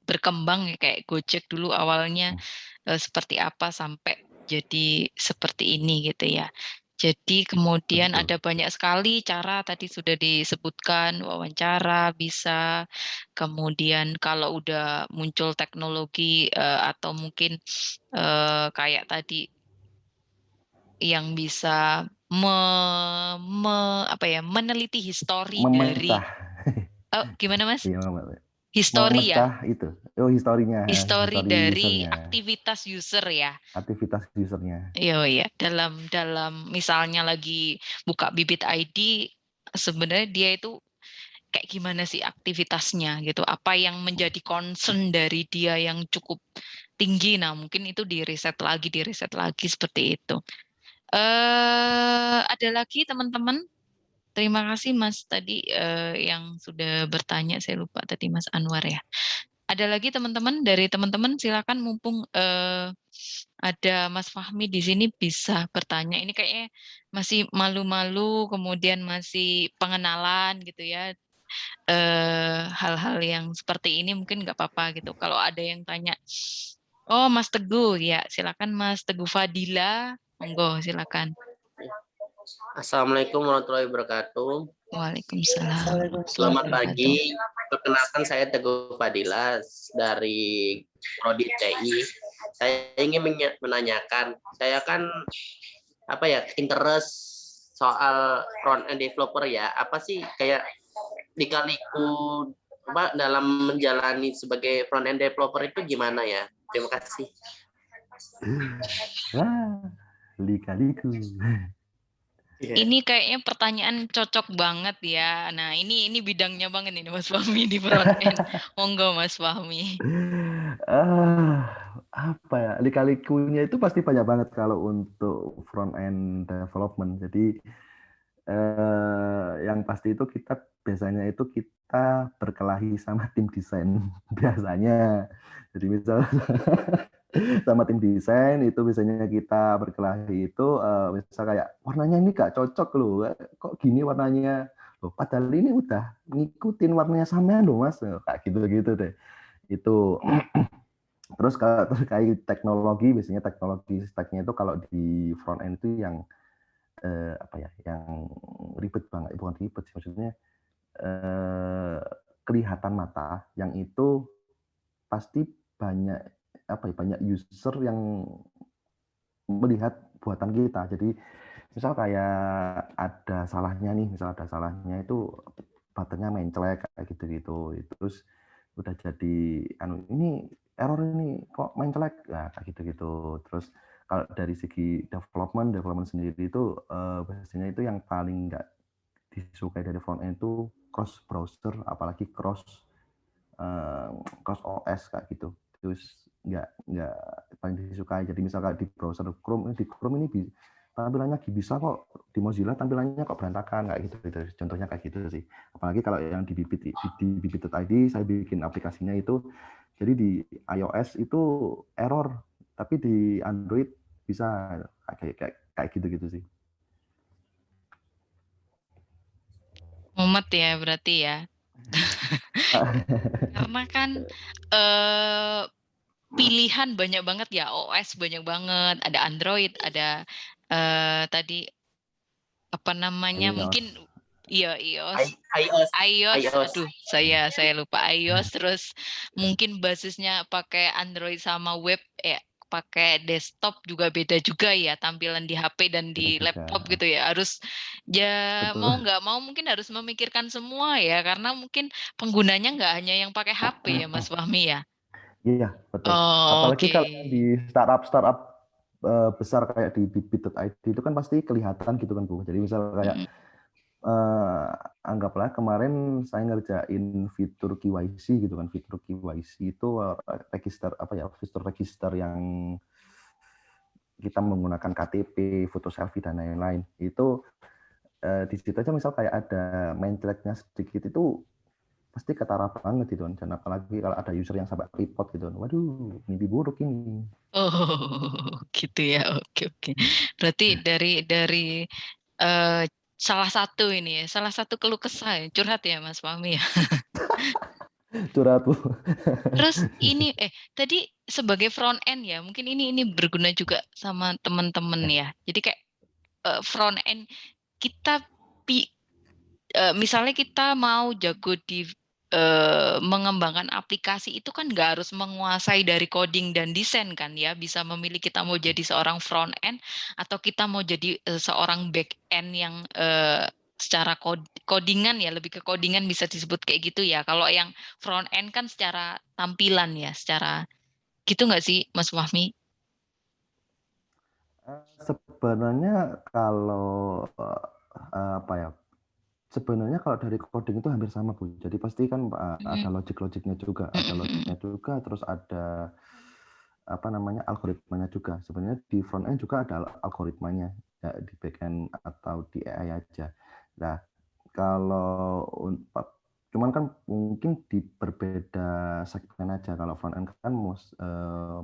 berkembang ya, kayak Gojek dulu awalnya seperti apa sampai jadi seperti ini gitu ya. Jadi kemudian Betul. ada banyak sekali cara tadi sudah disebutkan, wawancara bisa, kemudian kalau udah muncul teknologi atau mungkin kayak tadi yang bisa meneliti histori dari Memecah. gimana Mas? Iya, Histori ya, memecah itu. Oh, historinya, histori histori dari usernya, aktivitas user ya. aktivitas usernya. Iya, dalam misalnya lagi buka Bibit ID, sebenarnya dia itu kayak gimana sih aktivitasnya gitu, apa yang menjadi concern dari dia yang cukup tinggi. Nah, mungkin itu di-riset lagi seperti itu. Ada lagi teman-teman? Terima kasih Mas tadi yang sudah bertanya, saya lupa tadi Mas Anwar ya. Ada lagi teman-teman, dari teman-teman silakan mumpung ada Mas Fahmi di sini bisa bertanya. Ini kayaknya masih malu-malu, kemudian masih pengenalan gitu ya. Hal-hal yang seperti ini mungkin nggak apa-apa gitu. Kalau ada yang tanya, oh Mas Teguh, ya silakan Mas Teguh Fadila, monggo silakan. Assalamualaikum warahmatullahi wabarakatuh. Waalaikumsalam. Selamat pagi. Perkenalkan saya Teguh Fadila dari Prodi TI. Saya ingin menanyakan, saya kan interest soal front end developer ya. Apa sih kayak lika-liku dalam menjalani sebagai front end developer itu gimana ya? Terima kasih. Wah, lika-liku. Ini kayaknya pertanyaan cocok banget ya. Nah, ini bidangnya banget ini Mas Fahmi di front end. Monggo Mas Fahmi. Apa ya? Lika-likunya itu pasti banyak banget kalau untuk front end development. Jadi yang pasti itu biasanya kita berkelahi sama tim desain biasanya. Jadi misal sama tim desain itu biasanya kita berkelahi itu misal kayak warnanya ini gak cocok loh, kok gini warnanya loh, padahal ini udah ngikutin warnanya sampean loh Mas, kayak gitu deh itu. Terus kalau terkait teknologi, biasanya teknologi stacknya itu kalau di front end itu yang yang ribet banget, bukan ribet sih, maksudnya kelihatan mata, yang itu pasti banyak banyak user yang melihat buatan kita. Jadi misal kayak ada salahnya nih, itu buttonnya menclek kayak gitu. Terus udah jadi ini error ini kok menclek, nah, kayak gitu. Terus kalau dari segi development sendiri itu biasanya itu yang paling nggak disukai dari front end itu cross browser, apalagi cross OS kayak gitu. Terus nggak paling disukai. Jadi misalkan di browser Chrome ini tampilannya bisa kok, di Mozilla tampilannya kok berantakan kayak gitu. Contohnya kayak gitu sih. Apalagi kalau yang di bibit.id saya bikin aplikasinya itu, jadi di iOS itu error, tapi di Android bisa kayak gitu sih. Mumet ya berarti ya. Karena kan pilihan banyak banget ya, OS banyak banget, ada Android, ada tadi apa namanya, mungkin iya iOS. Aduh, saya lupa iOS. Terus mungkin basisnya pakai Android sama web pakai desktop juga beda juga ya, tampilan di HP dan di laptop gitu ya. Harus ya betul. Mau nggak mau mungkin harus memikirkan semua ya, karena mungkin penggunanya nggak hanya yang pakai HP ya Mas Fahmi ya. Iya, betul. Apalagi kalau di startup besar kayak di bibit.id itu kan pasti kelihatan gitu kan Bu. Jadi misal kayak anggaplah kemarin saya ngerjain fitur KYC gitu kan. Fitur KYC itu fitur register yang kita menggunakan KTP, foto selfie dan lain-lain. Itu di situ aja misal kayak ada mencleknya sedikit itu pasti ketara banget gitu kan. Dan apalagi kalau ada user yang sampai report gitu kan. Waduh, mimpi buruk ini. Oh, gitu ya. Oke. Berarti dari salah satu keluh kesah, curhat ya Mas Fahmi ya. Curhat Bu. Terus ini tadi sebagai front end ya, mungkin ini berguna juga sama teman-teman ya. Jadi kayak front end kita misalnya kita mau jago di mengembangkan aplikasi itu kan nggak harus menguasai dari coding dan desain kan ya, bisa memilih kita mau jadi seorang front end atau kita mau jadi seorang back end yang secara codingan ya, lebih ke codingan bisa disebut kayak gitu ya. Kalau yang front end kan secara tampilan ya, secara gitu nggak sih Mas Fahmi? Sebenarnya kalau apa ya? Sebenarnya kalau dari coding itu hampir sama, Bu. Jadi pasti kan ada logik-logiknya juga, terus ada apa namanya algoritmanya juga. Sebenarnya di front end juga ada algoritmanya, ya, di back end atau di AI aja. Nah, kalau cuman kan mungkin di berbeda segmen aja. Kalau front end kan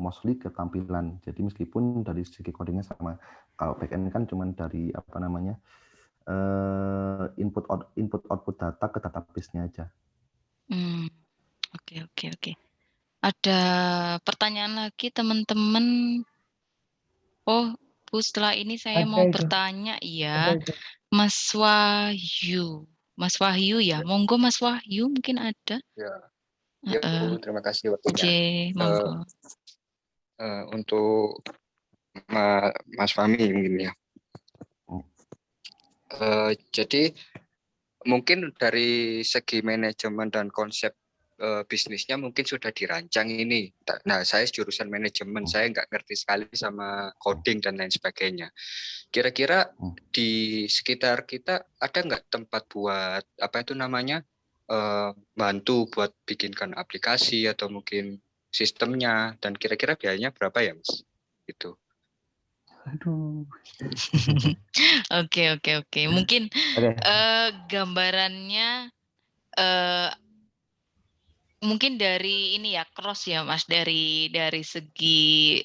mostly ke tampilan. Jadi meskipun dari segi codingnya sama. Kalau back end kan cuman dari apa namanya input output data ke database-nya aja. Oke. Ada pertanyaan lagi teman-teman? Oh, Bu, setelah ini saya mau bertanya ya, Mas Wahyu. Mas Wahyu ya, monggo Mas Wahyu mungkin ada. Ya, Bu, terima kasih waktunya. Monggo. Untuk Mas Fahmi mungkin ya. Jadi mungkin dari segi manajemen dan konsep bisnisnya mungkin sudah dirancang ini. Nah, saya jurusan manajemen, saya nggak ngerti sekali sama coding dan lain sebagainya. Kira-kira di sekitar kita ada nggak tempat buat apa itu namanya bantu buat bikinkan aplikasi atau mungkin sistemnya, dan kira-kira biayanya berapa ya, Mas? Itu. Aduh. Oke. Mungkin gambarannya mungkin dari ini ya, cross ya Mas, dari segi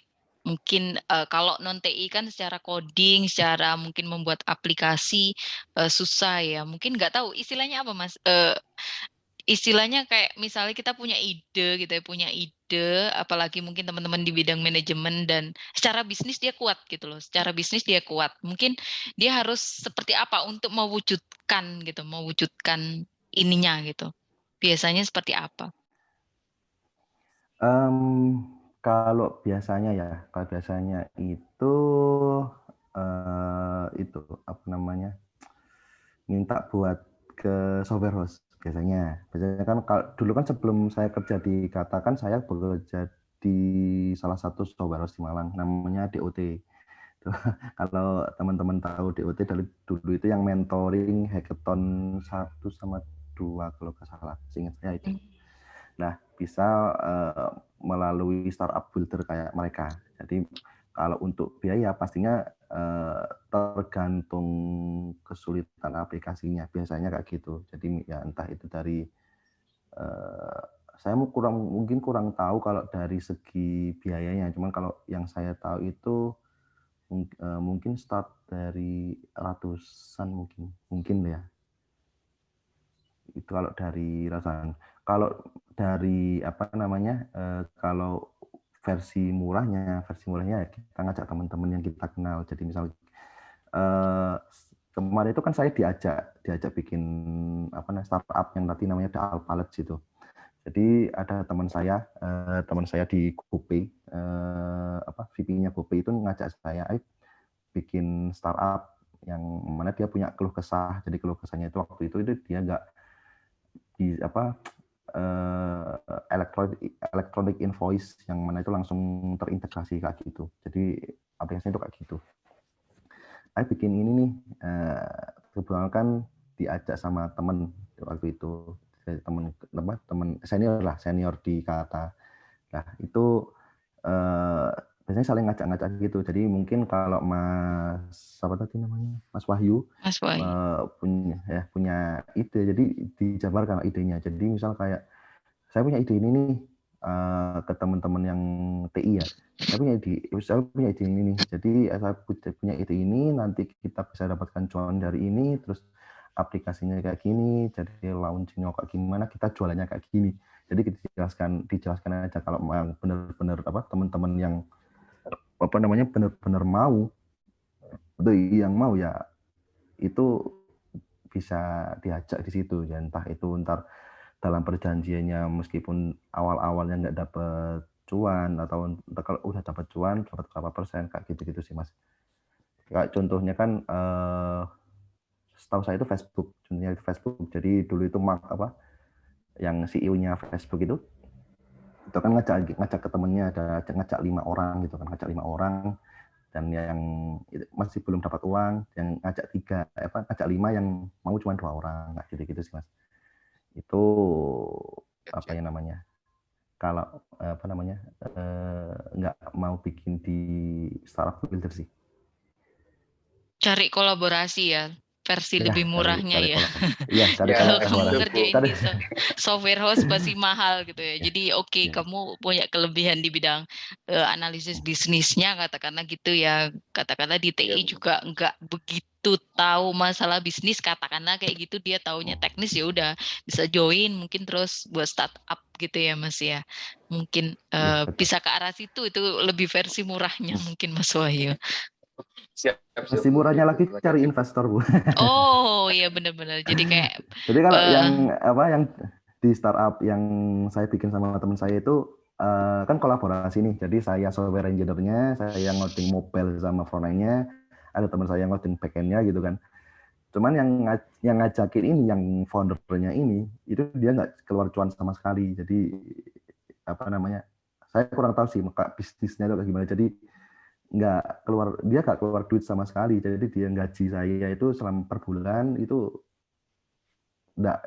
mungkin kalau non TI kan secara coding, secara mungkin membuat aplikasi susah ya. Mungkin nggak tahu istilahnya apa Mas. Istilahnya kayak misalnya kita punya ide gitu ya, apalagi mungkin teman-teman di bidang manajemen dan secara bisnis dia kuat gitu loh. Secara bisnis dia kuat. Mungkin dia harus seperti apa untuk mewujudkan ininya gitu. Biasanya seperti apa? Kalau biasanya itu apa namanya, minta buat ke software house biasanya kan. Kalau dulu kan sebelum saya kerja di Kata kan saya bekerja di salah satu software house di Malang, namanya DOT. Kalau teman-teman tahu DOT dari dulu itu yang mentoring hackathon 1 sama 2 kalau nggak salah, seingat saya itu. Nah, bisa melalui startup builder kayak mereka. Jadi kalau untuk biaya pastinya tergantung kesulitan aplikasinya, biasanya kayak gitu. Jadi ya entah itu dari saya mungkin kurang tahu kalau dari segi biayanya. Cuman kalau yang saya tahu itu mungkin start dari ratusan mungkin ya. Itu kalau dari ratusan. Kalau dari apa namanya, kalau versi murahnya kita ngajak teman-teman yang kita kenal. Jadi misalnya kemarin itu kan saya diajak bikin apa namanya startup yang tadi namanya Alpalet gitu. Jadi ada teman saya di GoPay, VP-nya GoPay itu ngajak saya, ayo bikin startup yang mana dia punya keluh kesah. Jadi keluh kesahnya itu waktu itu dia nggak di electronic invoice yang mana itu langsung terintegrasi kayak gitu. Jadi aplikasinya itu kayak gitu. Saya bikin ini nih, kebetulan kan diajak sama temen waktu itu, temen senior di Kata. Nah itu biasanya saling ngajak-ngajak gitu. Jadi mungkin kalau Mas Wahyu punya ide, jadi dijabarkan idenya. Jadi misal kayak saya punya ide ini nih ke teman-teman yang TI ya. Saya punya ide ini nih. Jadi saya punya ide ini, nanti kita bisa dapatkan cuan dari ini, terus aplikasinya kayak gini, jadi launching-nya kayak gimana, kita jualannya kayak gini. Jadi dijelaskan aja. Kalau yang benar-benar teman-teman yang benar-benar mau yang mau ya itu bisa diajak di situ ya, entah itu ntar dalam perjanjiannya meskipun awal-awalnya nggak dapat cuan atau kalau udah dapat cuan dapat berapa persen kayak gitu-gitu sih Mas. Kayak contohnya kan setahu saya itu Facebook, contohnya itu Facebook. Jadi dulu itu yang CEO-nya Facebook itu kan ngajak ke temennya, ada ngajak 5 orang gitu kan, ngajak 5 orang, dan yang masih belum dapat uang, yang ngajak 5 yang mau cuma 2 orang, nggak gitu-gitu sih Mas. Itu kalau nggak mau bikin di startup builder sih. Cari kolaborasi ya, versi lebih murahnya ya. Cari Kalau kamu kolaborasi. ngerjain di software house pasti mahal gitu ya. Jadi kamu punya kelebihan di bidang analisis bisnisnya, katakanlah gitu ya. Katakanlah di TI juga nggak begitu tahu masalah bisnis, katakanlah kayak gitu, dia taunya teknis, ya udah bisa join mungkin terus buat startup gitu ya Mas ya. Mungkin bisa ke arah situ, itu lebih versi murahnya mungkin Mas Wahyu. Versi murahnya lagi cari investor Bu. Oh iya benar-benar. Jadi kayak jadi kalau yang di startup yang saya bikin sama teman saya itu kan kolaborasi nih. Jadi saya software engineer-nya, saya ngoding mobile sama front-end-nya, ada teman saya yang ngoding back-end-nya gitu kan. Cuman yang ngajakin ini, yang founder-nya ini, itu dia nggak keluar cuan sama sekali. Jadi saya kurang tahu sih bisnisnya itu gimana. Jadi dia nggak keluar duit sama sekali. Jadi dia gaji saya itu selama per bulan itu nggak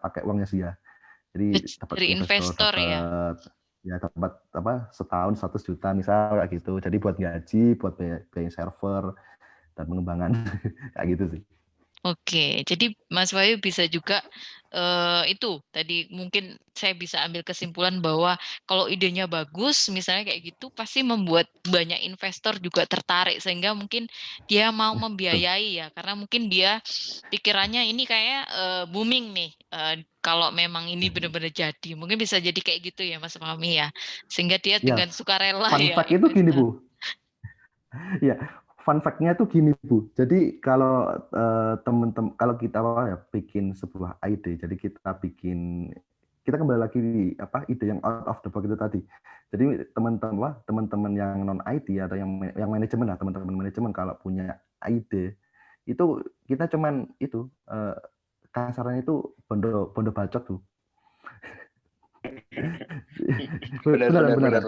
pakai uangnya sih ya. Jadi dapat investor dapat setahun 100 juta misal kayak gitu. Jadi buat gaji, buat biaya server dan pengembangan kayak gitu sih. Oke, jadi Mas Wahyu bisa juga itu tadi mungkin saya bisa ambil kesimpulan bahwa kalau idenya bagus, misalnya kayak gitu, pasti membuat banyak investor juga tertarik sehingga mungkin dia mau membiayai ya, karena mungkin dia pikirannya ini kayak booming nih. Kalau memang ini benar-benar jadi, mungkin bisa jadi kayak gitu ya Mas Fahmi ya, sehingga dia dengan sukarela ya. Fun fact itu gini Bu. Ya. Fun fact-nya tuh gini Bu, jadi kalau teman-teman, kalau kita bikin sebuah ide, jadi kita kembali lagi ide yang out of the box itu tadi. Jadi teman-teman yang non IT atau yang manajemen lah, teman-teman manajemen kalau punya ide itu kita cuman itu kasarnya itu bondo bacot tuh. benar.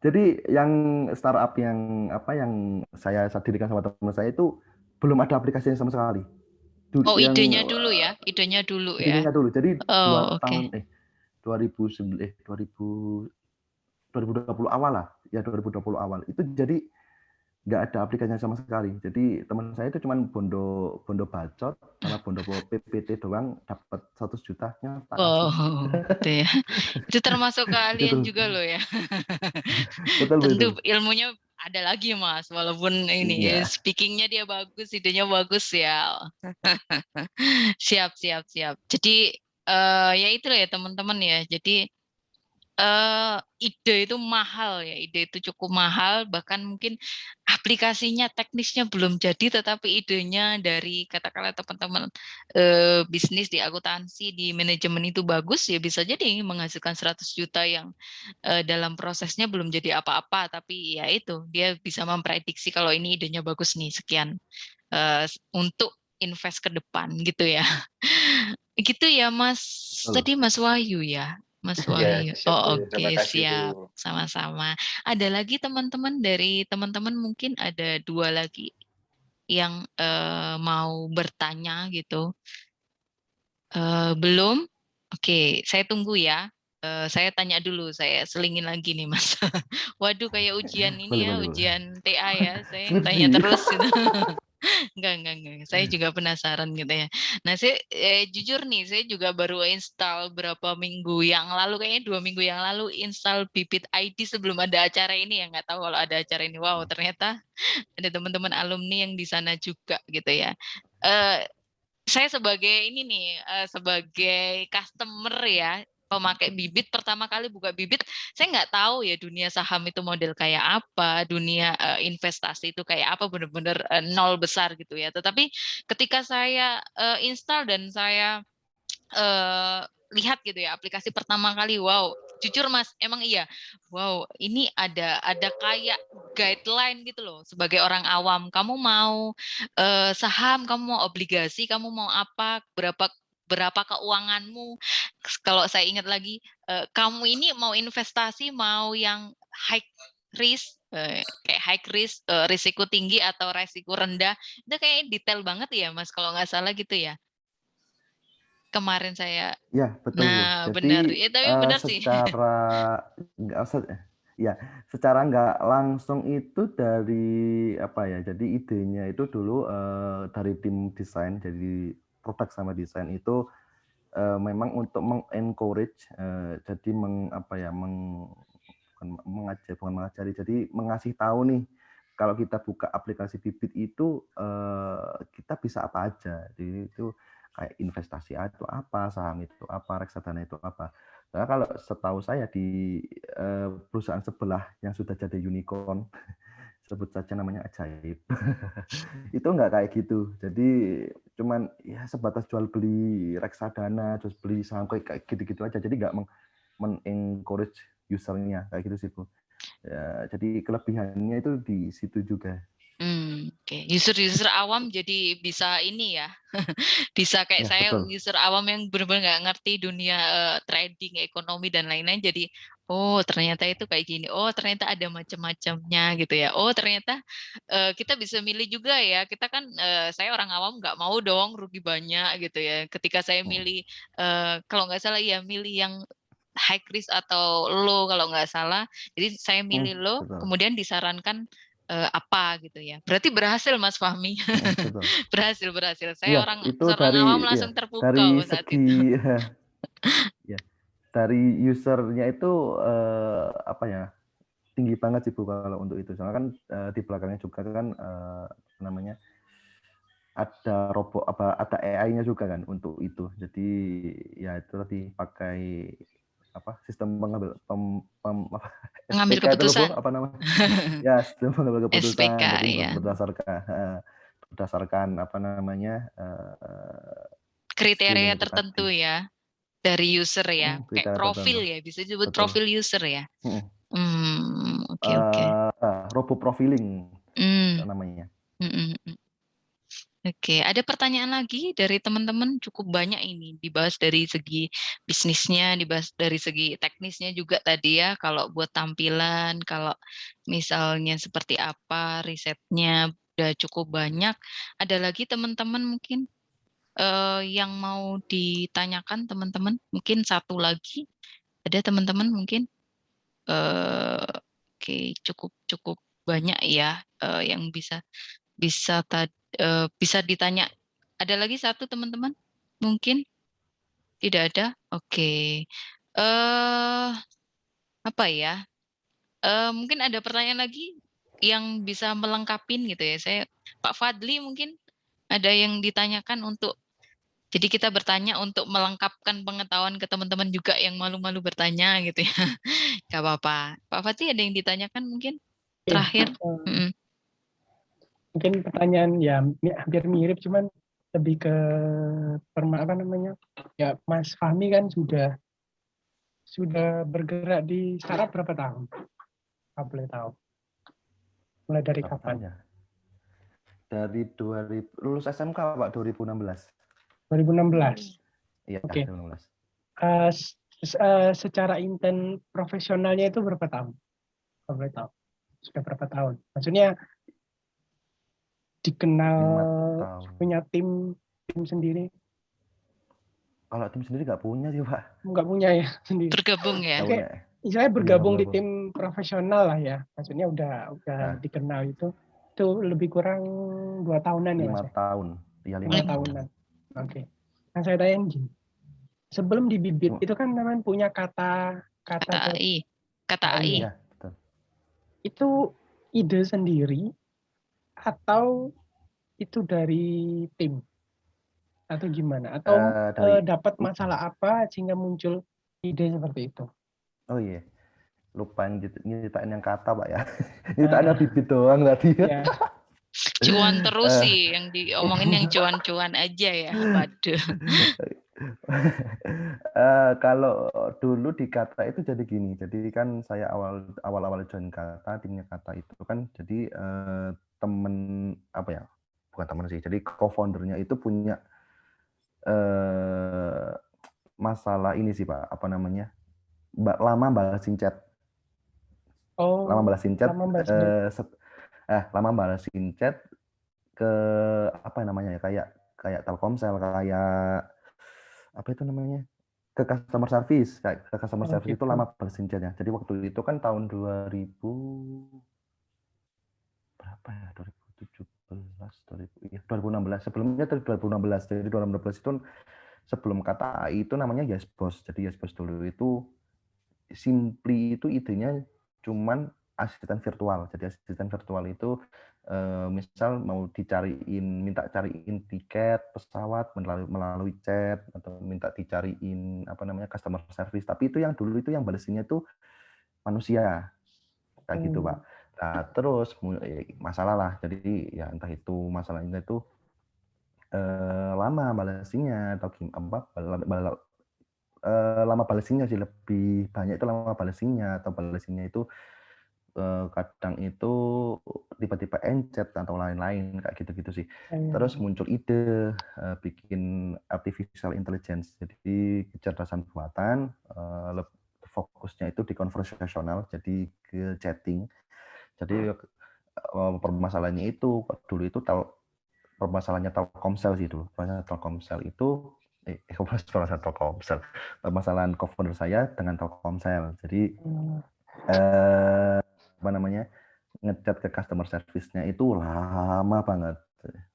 Jadi yang startup yang saya dirikan sama teman saya itu belum ada aplikasinya sama sekali. Idenya dulu ya. Idenya dulu. Jadi 2020 awal lah. Ya 2020 awal. Itu jadi nggak ada aplikasinya sama sekali. Jadi teman saya itu cuma bondo bacot sama bondo PPT doang, dapat 100 jutanya. Gitu ya. Itu termasuk keahlian juga loh ya. Tentu ilmunya ada lagi Mas, walaupun ini speakingnya dia bagus, idenya bagus ya. Siap. Jadi ya itulah ya teman-teman ya. Jadi ide itu mahal ya, ide itu cukup mahal, bahkan mungkin aplikasinya teknisnya belum jadi, tetapi idenya dari katakanlah teman-teman bisnis di akuntansi, di manajemen itu bagus, ya bisa jadi menghasilkan 100 juta yang dalam prosesnya belum jadi apa-apa, tapi ya itu dia bisa memprediksi kalau ini idenya bagus nih, sekian untuk invest ke depan gitu ya. Gitu ya Mas, tadi Mas Wahyu ya. Mas Wahyu. Oke, siap. Sama-sama. Ada lagi teman-teman, dari teman-teman mungkin ada 2 lagi yang mau bertanya gitu. Belum? Oke, saya tunggu ya. Saya tanya dulu, saya selingin lagi nih Mas. Waduh, kayak ujian ini ya, ujian TA ya. Saya tanya terus gitu. Enggak. Saya juga penasaran gitu ya. Nah, saya jujur nih, saya juga baru install berapa minggu yang lalu, kayaknya 2 minggu yang lalu, install Bibit ID sebelum ada acara ini ya. Nggak tahu kalau ada acara ini. Wow, ternyata ada teman-teman alumni yang di sana juga gitu ya. Saya sebagai ini nih, sebagai customer ya, pemakai bibit, pertama kali buka bibit, saya nggak tahu ya dunia saham itu model kayak apa, dunia investasi itu kayak apa, bener-bener nol besar gitu ya. Tetapi ketika saya install dan saya lihat gitu ya aplikasi pertama kali, wow, jujur Mas, emang iya, wow, ini ada kayak guideline gitu loh sebagai orang awam. Kamu mau saham, kamu mau obligasi, kamu mau apa, berapa keuanganmu. Kalau saya ingat lagi, kamu ini mau investasi, mau yang high risk, kayak high risk, risiko tinggi atau risiko rendah, itu kayak detail banget ya Mas, kalau nggak salah gitu ya. Kemarin saya, Ya, betul Bu. nah benar, Jadi ya tapi benar sih. secara nggak ya, secara nggak langsung itu dari apa ya? Jadi idenya itu dulu dari tim desain, jadi produk sama desain itu memang untuk mengencourage, jadi bukan mengajari, jadi mengasih tahu nih kalau kita buka aplikasi bibit itu kita bisa apa aja. Jadi itu kayak investasi itu apa, saham itu apa, reksadana itu apa. Nah, kalau setahu saya di perusahaan sebelah yang sudah jadi unicorn, sebut saja namanya Ajaib, itu nggak kayak gitu. Jadi cuman ya sebatas jual beli reksadana, jual beli saham kayak gitu-gitu aja. Jadi nggak men-encourage usernya kayak gitu sih Bu. Ya, jadi kelebihannya itu di situ juga. Oke. User awam jadi bisa ini ya, bisa kayak Ya, saya betul. user awam yang benar-benar nggak ngerti dunia trading, ekonomi dan lain-lain. Jadi, oh ternyata itu kayak gini. Oh ternyata ada macam-macamnya gitu ya. Oh ternyata kita bisa milih juga ya. Kita kan, saya orang awam nggak mau dong rugi banyak gitu ya. Ketika saya milih, kalau nggak salah ya milih yang high risk atau low kalau nggak salah. Jadi saya milih low, Betul. kemudian disarankan apa gitu ya. Berarti berhasil Mas Fahmi. Betul. Berhasil. Saya Iya, orang itu seorang awam langsung dari terpukau saat itu. segi ya, dari usernya itu apa ya, tinggi banget sih Bu kalau untuk itu. Soalnya kan di belakangnya juga kan namanya ada robot ada AI-nya juga kan untuk itu. Jadi ya itu tadi pakai apa sistem Mengambil SPK itu loh Bu, keputusan. apa namanya? Ya, sistem pengambil SPK keputusan. Jadi ya. berdasarkan apa namanya skill Kriteria itu tertentu tadi. ya dari user ya. Kayak Kriteria profil tertentu. ya, bisa disebut Betul. profil user ya. Oke. Robo profiling namanya. Oke, ada pertanyaan lagi dari teman-teman, cukup banyak ini dibahas dari segi bisnisnya, dibahas dari segi teknisnya juga tadi ya, kalau buat tampilan, kalau misalnya seperti apa risetnya udah cukup banyak. Ada lagi teman-teman mungkin yang mau ditanyakan teman-teman, mungkin satu lagi, ada teman-teman mungkin. Oke, cukup banyak ya yang bisa ditanya. Ada lagi satu teman-teman? Mungkin tidak ada. Oke. Apa ya? Mungkin ada pertanyaan lagi yang bisa melengkapin gitu ya. Pak Fadli mungkin ada yang ditanyakan untuk, jadi kita bertanya untuk melengkapkan pengetahuan ke teman-teman juga yang malu-malu bertanya gitu ya. Gak apa-apa. Pak Fadli ada yang ditanyakan mungkin terakhir? Mungkin pertanyaan ya hampir mirip, cuman lebih ke apa namanya ya, Mas Fahmi kan sudah bergerak di startup berapa tahun? Kalau boleh tahu. Mulai dari kapan? Ya? Dari lulus SMK Pak 2016. 2016. Iya, Oke. 2016. Secara intent profesionalnya itu berapa tahun? Kalau boleh tahu. Sudah berapa tahun? Maksudnya dikenal punya tim sendiri? Kalau tim sendiri nggak punya sih Pak. Nggak punya ya sendiri. Bergabung ya. Oke, saya bergabung di tim profesional lah ya. Maksudnya udah dikenal itu lebih kurang 2 tahunan ya Mas. 5 tahun. Iya 5 tahunan. Oke. Nah saya tanya gini. Sebelum di bibit itu kan namanya punya kata AI. Kata AI. Ya, betul. Itu ide sendiri atau itu dari tim? Atau gimana? Atau dapat masalah apa sehingga muncul ide seperti itu. Oh iya, lupa nyeritain yang kata Pak ya. Nyeritain yang bibit doang tadi. Ya. Cuan terus sih yang diomongin yang cuan-cuan aja ya. Waduh. Kalau dulu di Kata itu jadi gini. Jadi kan saya awal-awal join Kata, timnya Kata itu kan jadi temen apa ya? Bukan temen sih. Jadi co-foundernya itu punya masalah ini sih Pak. Apa namanya? Lama balasin chat. Oh, Lama balasin chat. lama Balasin chat ke apa namanya ya? Kayak Telkomsel, kayak apa itu namanya? Ke customer service, itu lama balasin chatnya. Jadi waktu itu kan tahun 2000 berapa ya? 2016. Sebelumnya 2016. Jadi 2016 itu sebelum Kata AI itu namanya Yesbos. Jadi Yesbos dulu itu Simply itu idenya cuman asisten virtual. Jadi asisten virtual itu misal mau minta cariin tiket pesawat melalui chat atau minta dicariin apa namanya customer service. Tapi itu yang dulu itu yang balesinnya itu manusia kayak gitu Pak. Nah terus masalah lah. Jadi ya entah itu masalahnya itu lama balesinnya atau lama balesinnya sih, lebih banyak itu lama balesinnya atau balesinnya itu kadang itu tiba-tiba encet atau lain-lain kayak gitu-gitu sih. Terus muncul ide bikin artificial intelligence, jadi kecerdasan buatan, fokusnya itu di konversasional, jadi ke chatting. Jadi permasalahannya itu dulu itu permasalahannya Telkomsel sih dulu. Telkomsel itu permasalahan co-founder saya dengan Telkomsel. Jadi apa namanya ngechat ke customer service-nya itu lama banget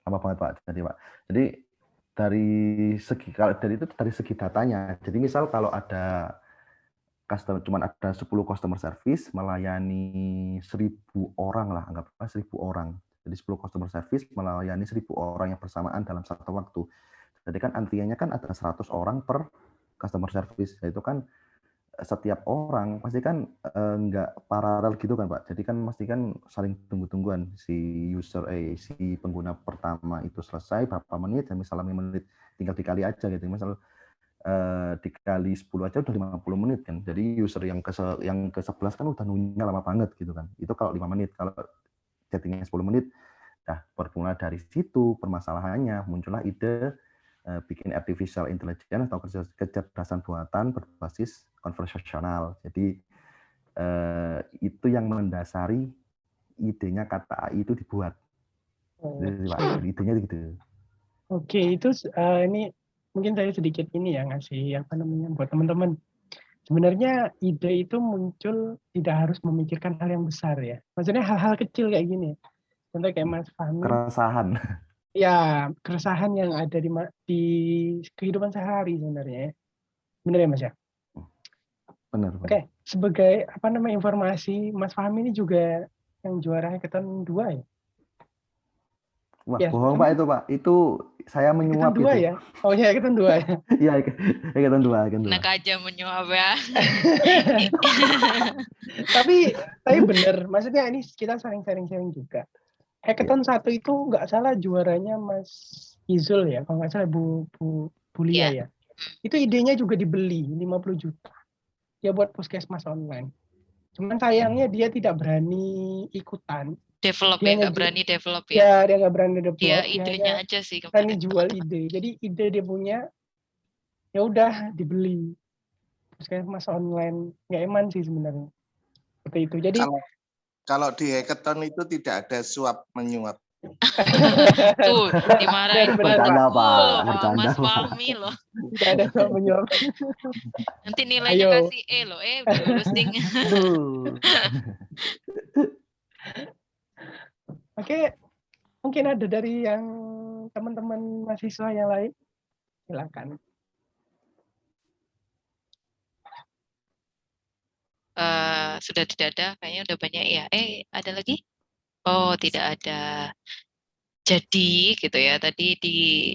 Pak. Jadi dari segi datanya. Jadi misal kalau ada cuman ada 10 customer service melayani 1000 orang lah, anggaplah 1000 orang. Jadi 10 customer service melayani 1000 orang yang bersamaan dalam satu waktu. Jadi kan antriannya kan ada 100 orang per customer service. Itu kan setiap orang pasti kan nggak paralel gitu kan Pak. Jadi kan pasti kan saling tunggu-tungguan si pengguna pertama itu selesai berapa menit, dan misalnya menit tinggal dikali aja gitu. Misal dikali 10 aja udah 50 menit kan. Jadi user yang ke 11 kan udah nunggunya lama banget gitu kan. Itu kalau 5 menit, kalau chattingnya 10 menit. Nah, bermula dari situ permasalahannya muncullah ide bikin artificial intelligence atau kecerdasan buatan berbasis konversasional. Jadi itu yang mendasari idenya Kata AI itu dibuat. Jadi, idenya gitu. Oke, itu ini mungkin saya sedikit ini ya ngasih apa namanya buat teman-teman. Sebenarnya ide itu muncul tidak harus memikirkan hal yang besar ya. Maksudnya hal-hal kecil kayak gini. Contoh kayak Mas Fahmi. Keresahan. Ya, keresahan yang ada di kehidupan sehari sebenarnya. Benar ya Mas ya? Benar. Oke, sebagai apa namanya informasi, Mas Fahmi ini juga yang juara hackathon 2 ya? Wah, ya, bohong Pak itu Pak. Itu saya menyuap itu. Ya? Oh ya, hackathon 2 ya? Iya, hackathon 2. Enak aja menyuap ya. Tapi benar, maksudnya ini kita sharing-sharing juga. Hackathon 1 itu nggak salah juaranya Mas Izul ya, kalau nggak salah Bu Lia ya. Itu idenya juga dibeli 50 juta. Ya buat puskesmas online. Cuman sayangnya dia tidak berani ikutan. Develop dia nggak berani develop ya. Ya, dia nggak berani develop. Dia idenya aja sih berani jual ide. Jadi ide dia punya, ya udah dibeli. Puskesmas online nggak eman sih sebenarnya. Seperti itu. Jadi kalau di hackathon itu tidak ada suap menyuap. Tuh dimarahin bercanda Pak, Mas Fahmi loh. Tidak ada suap menyuap. Nanti nilainya kasih E loh, boosting. Oke, mungkin ada dari yang teman-teman mahasiswa yang lain, silakan. Sudah tidak ada, kayaknya udah banyak ya. Ada lagi? Oh, tidak ada. Jadi gitu ya, tadi di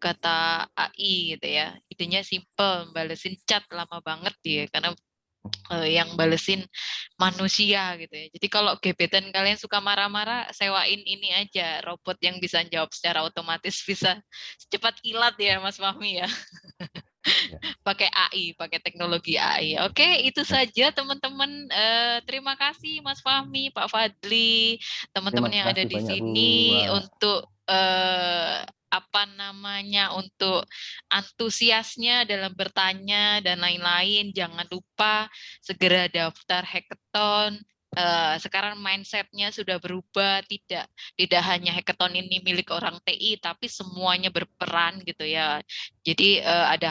kata AI gitu ya. Idenya simple, balesin chat lama banget dia karena yang balesin manusia gitu ya. Jadi kalau gebetan kalian suka marah-marah, sewain ini aja, robot yang bisa jawab secara otomatis, bisa secepat kilat ya Mas Fahmi ya. Ya. Pakai AI, pakai teknologi AI. Oke, itu saja teman-teman. Terima kasih Mas Fahmi, Pak Fadli, teman-teman yang ada kasih di banyak, Bu. sini Wah. untuk untuk antusiasnya dalam bertanya dan lain-lain. Jangan lupa segera daftar hackathon. Sekarang mindsetnya sudah berubah, tidak hanya hackathon ini milik orang TI, tapi semuanya berperan gitu ya. Jadi ada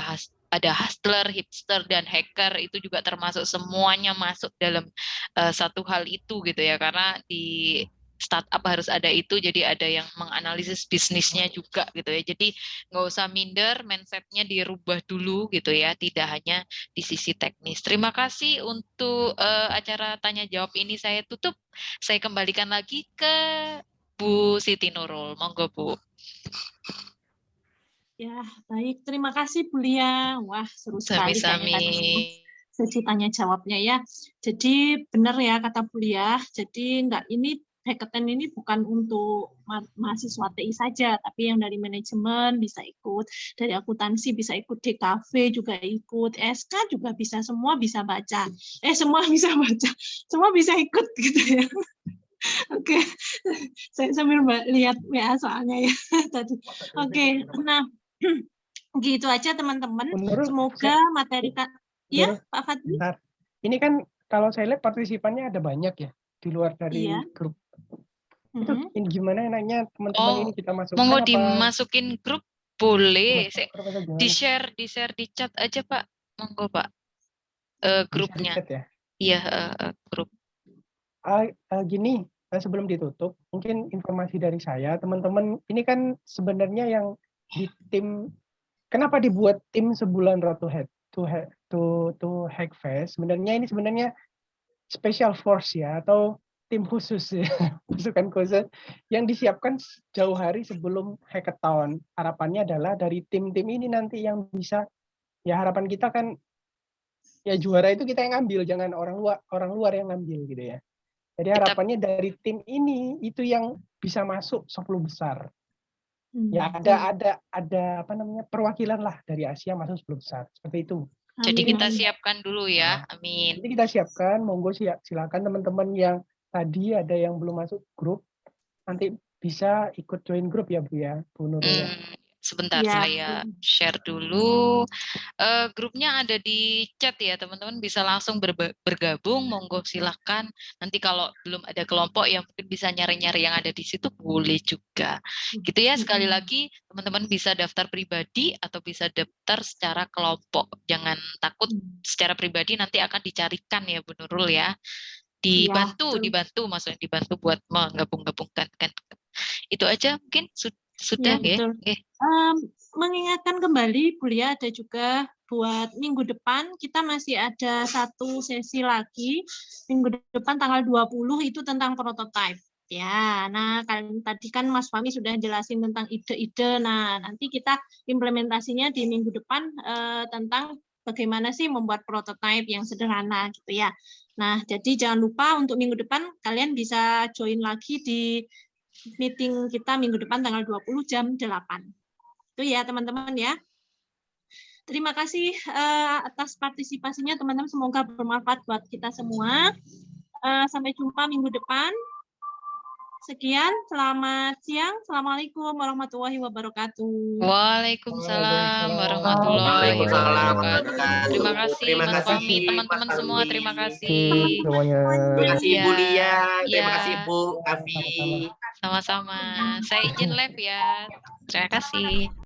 hustler, hipster, dan hacker itu juga termasuk, semuanya masuk dalam satu hal itu gitu ya, karena di startup harus ada itu, jadi ada yang menganalisis bisnisnya juga gitu ya. Jadi nggak usah minder, mindsetnya dirubah dulu gitu ya, tidak hanya di sisi teknis. Terima kasih untuk acara tanya jawab ini saya tutup. Saya kembalikan lagi ke Bu Siti Nurul. Monggo Bu. Ya, baik. Terima kasih Bu Lia. Wah, seru sekali kayaknya tadi sesi tanya jawabnya ya. Jadi benar ya kata Bu Lia. Jadi ini hackathon ini bukan untuk mahasiswa TI saja, tapi yang dari manajemen bisa ikut, dari akuntansi bisa ikut, DKV juga ikut, SK juga bisa, semua bisa baca. Semua bisa baca. Semua bisa ikut gitu ya. Oke. Saya sambil lihat WA soalnya ya tadi. Oke. Nah, gitu aja teman-teman. Semoga materi ya Pak Fadli. Bentar. Ini kan kalau saya lihat partisipannya ada banyak ya di luar dari grup. Itu ini gimana enaknya teman-teman ini kita masukkan monggo dimasukin grup boleh. Di share di chat aja Pak. Monggo Pak. Grupnya. Ya? Iya, grup. Gini, sebelum ditutup, mungkin informasi dari saya, teman-teman, ini kan sebenarnya yang di tim, kenapa dibuat tim sebulan Road to Hackfest? Sebenarnya ini special force ya, atau tim khusus ya, pasukan khusus yang disiapkan jauh hari sebelum hackathon. Harapannya adalah dari tim-tim ini nanti yang bisa, ya harapan kita kan ya juara itu kita yang ngambil, jangan orang luar yang ngambil gitu ya. Jadi harapannya dari tim ini itu yang bisa masuk 10 besar. Ya ada apa namanya perwakilan lah dari Asia masuk 10 besar. Seperti itu. Jadi kita siapkan dulu ya. Amin. Jadi kita siapkan, monggo silakan teman-teman yang tadi ada yang belum masuk grup, nanti bisa ikut join grup ya Bu ya, Bu Nurul ya. Sebentar saya share dulu. Grupnya ada di chat ya, teman-teman bisa langsung bergabung, monggo silahkan. Nanti kalau belum ada kelompok yang mungkin bisa nyari-nyari yang ada di situ, boleh juga. Gitu ya, sekali lagi teman-teman bisa daftar pribadi atau bisa daftar secara kelompok. Jangan takut secara pribadi, nanti akan dicarikan ya Bu Nurul ya. Dibantu maksudnya dibantu buat menggabung-gabungkan kan. Itu aja mungkin sudah ya. Mengingatkan kembali Bu Lia, ada juga buat minggu depan kita masih ada satu sesi lagi minggu depan tanggal 20 itu tentang prototype. Ya, nah tadi kan Mas Fahmi sudah jelasin tentang ide-ide. Nah, nanti kita implementasinya di minggu depan tentang bagaimana sih membuat prototype yang sederhana gitu ya. Nah, jadi jangan lupa untuk minggu depan kalian bisa join lagi di meeting kita minggu depan tanggal 20 jam 8. Itu ya teman-teman ya. Terima kasih atas partisipasinya teman-teman. Semoga bermanfaat buat kita semua. Sampai jumpa minggu depan. Sekian, selamat siang. Assalamualaikum warahmatullahi wabarakatuh. Waalaikumsalam warahmatullahi wabarakatuh. Terima kasih Mas Fahmi, teman-teman semua. Terima kasih. Terima kasih Bu Lia. Terima kasih Bu Afi. Sama-sama. Saya izin live ya. Terima kasih.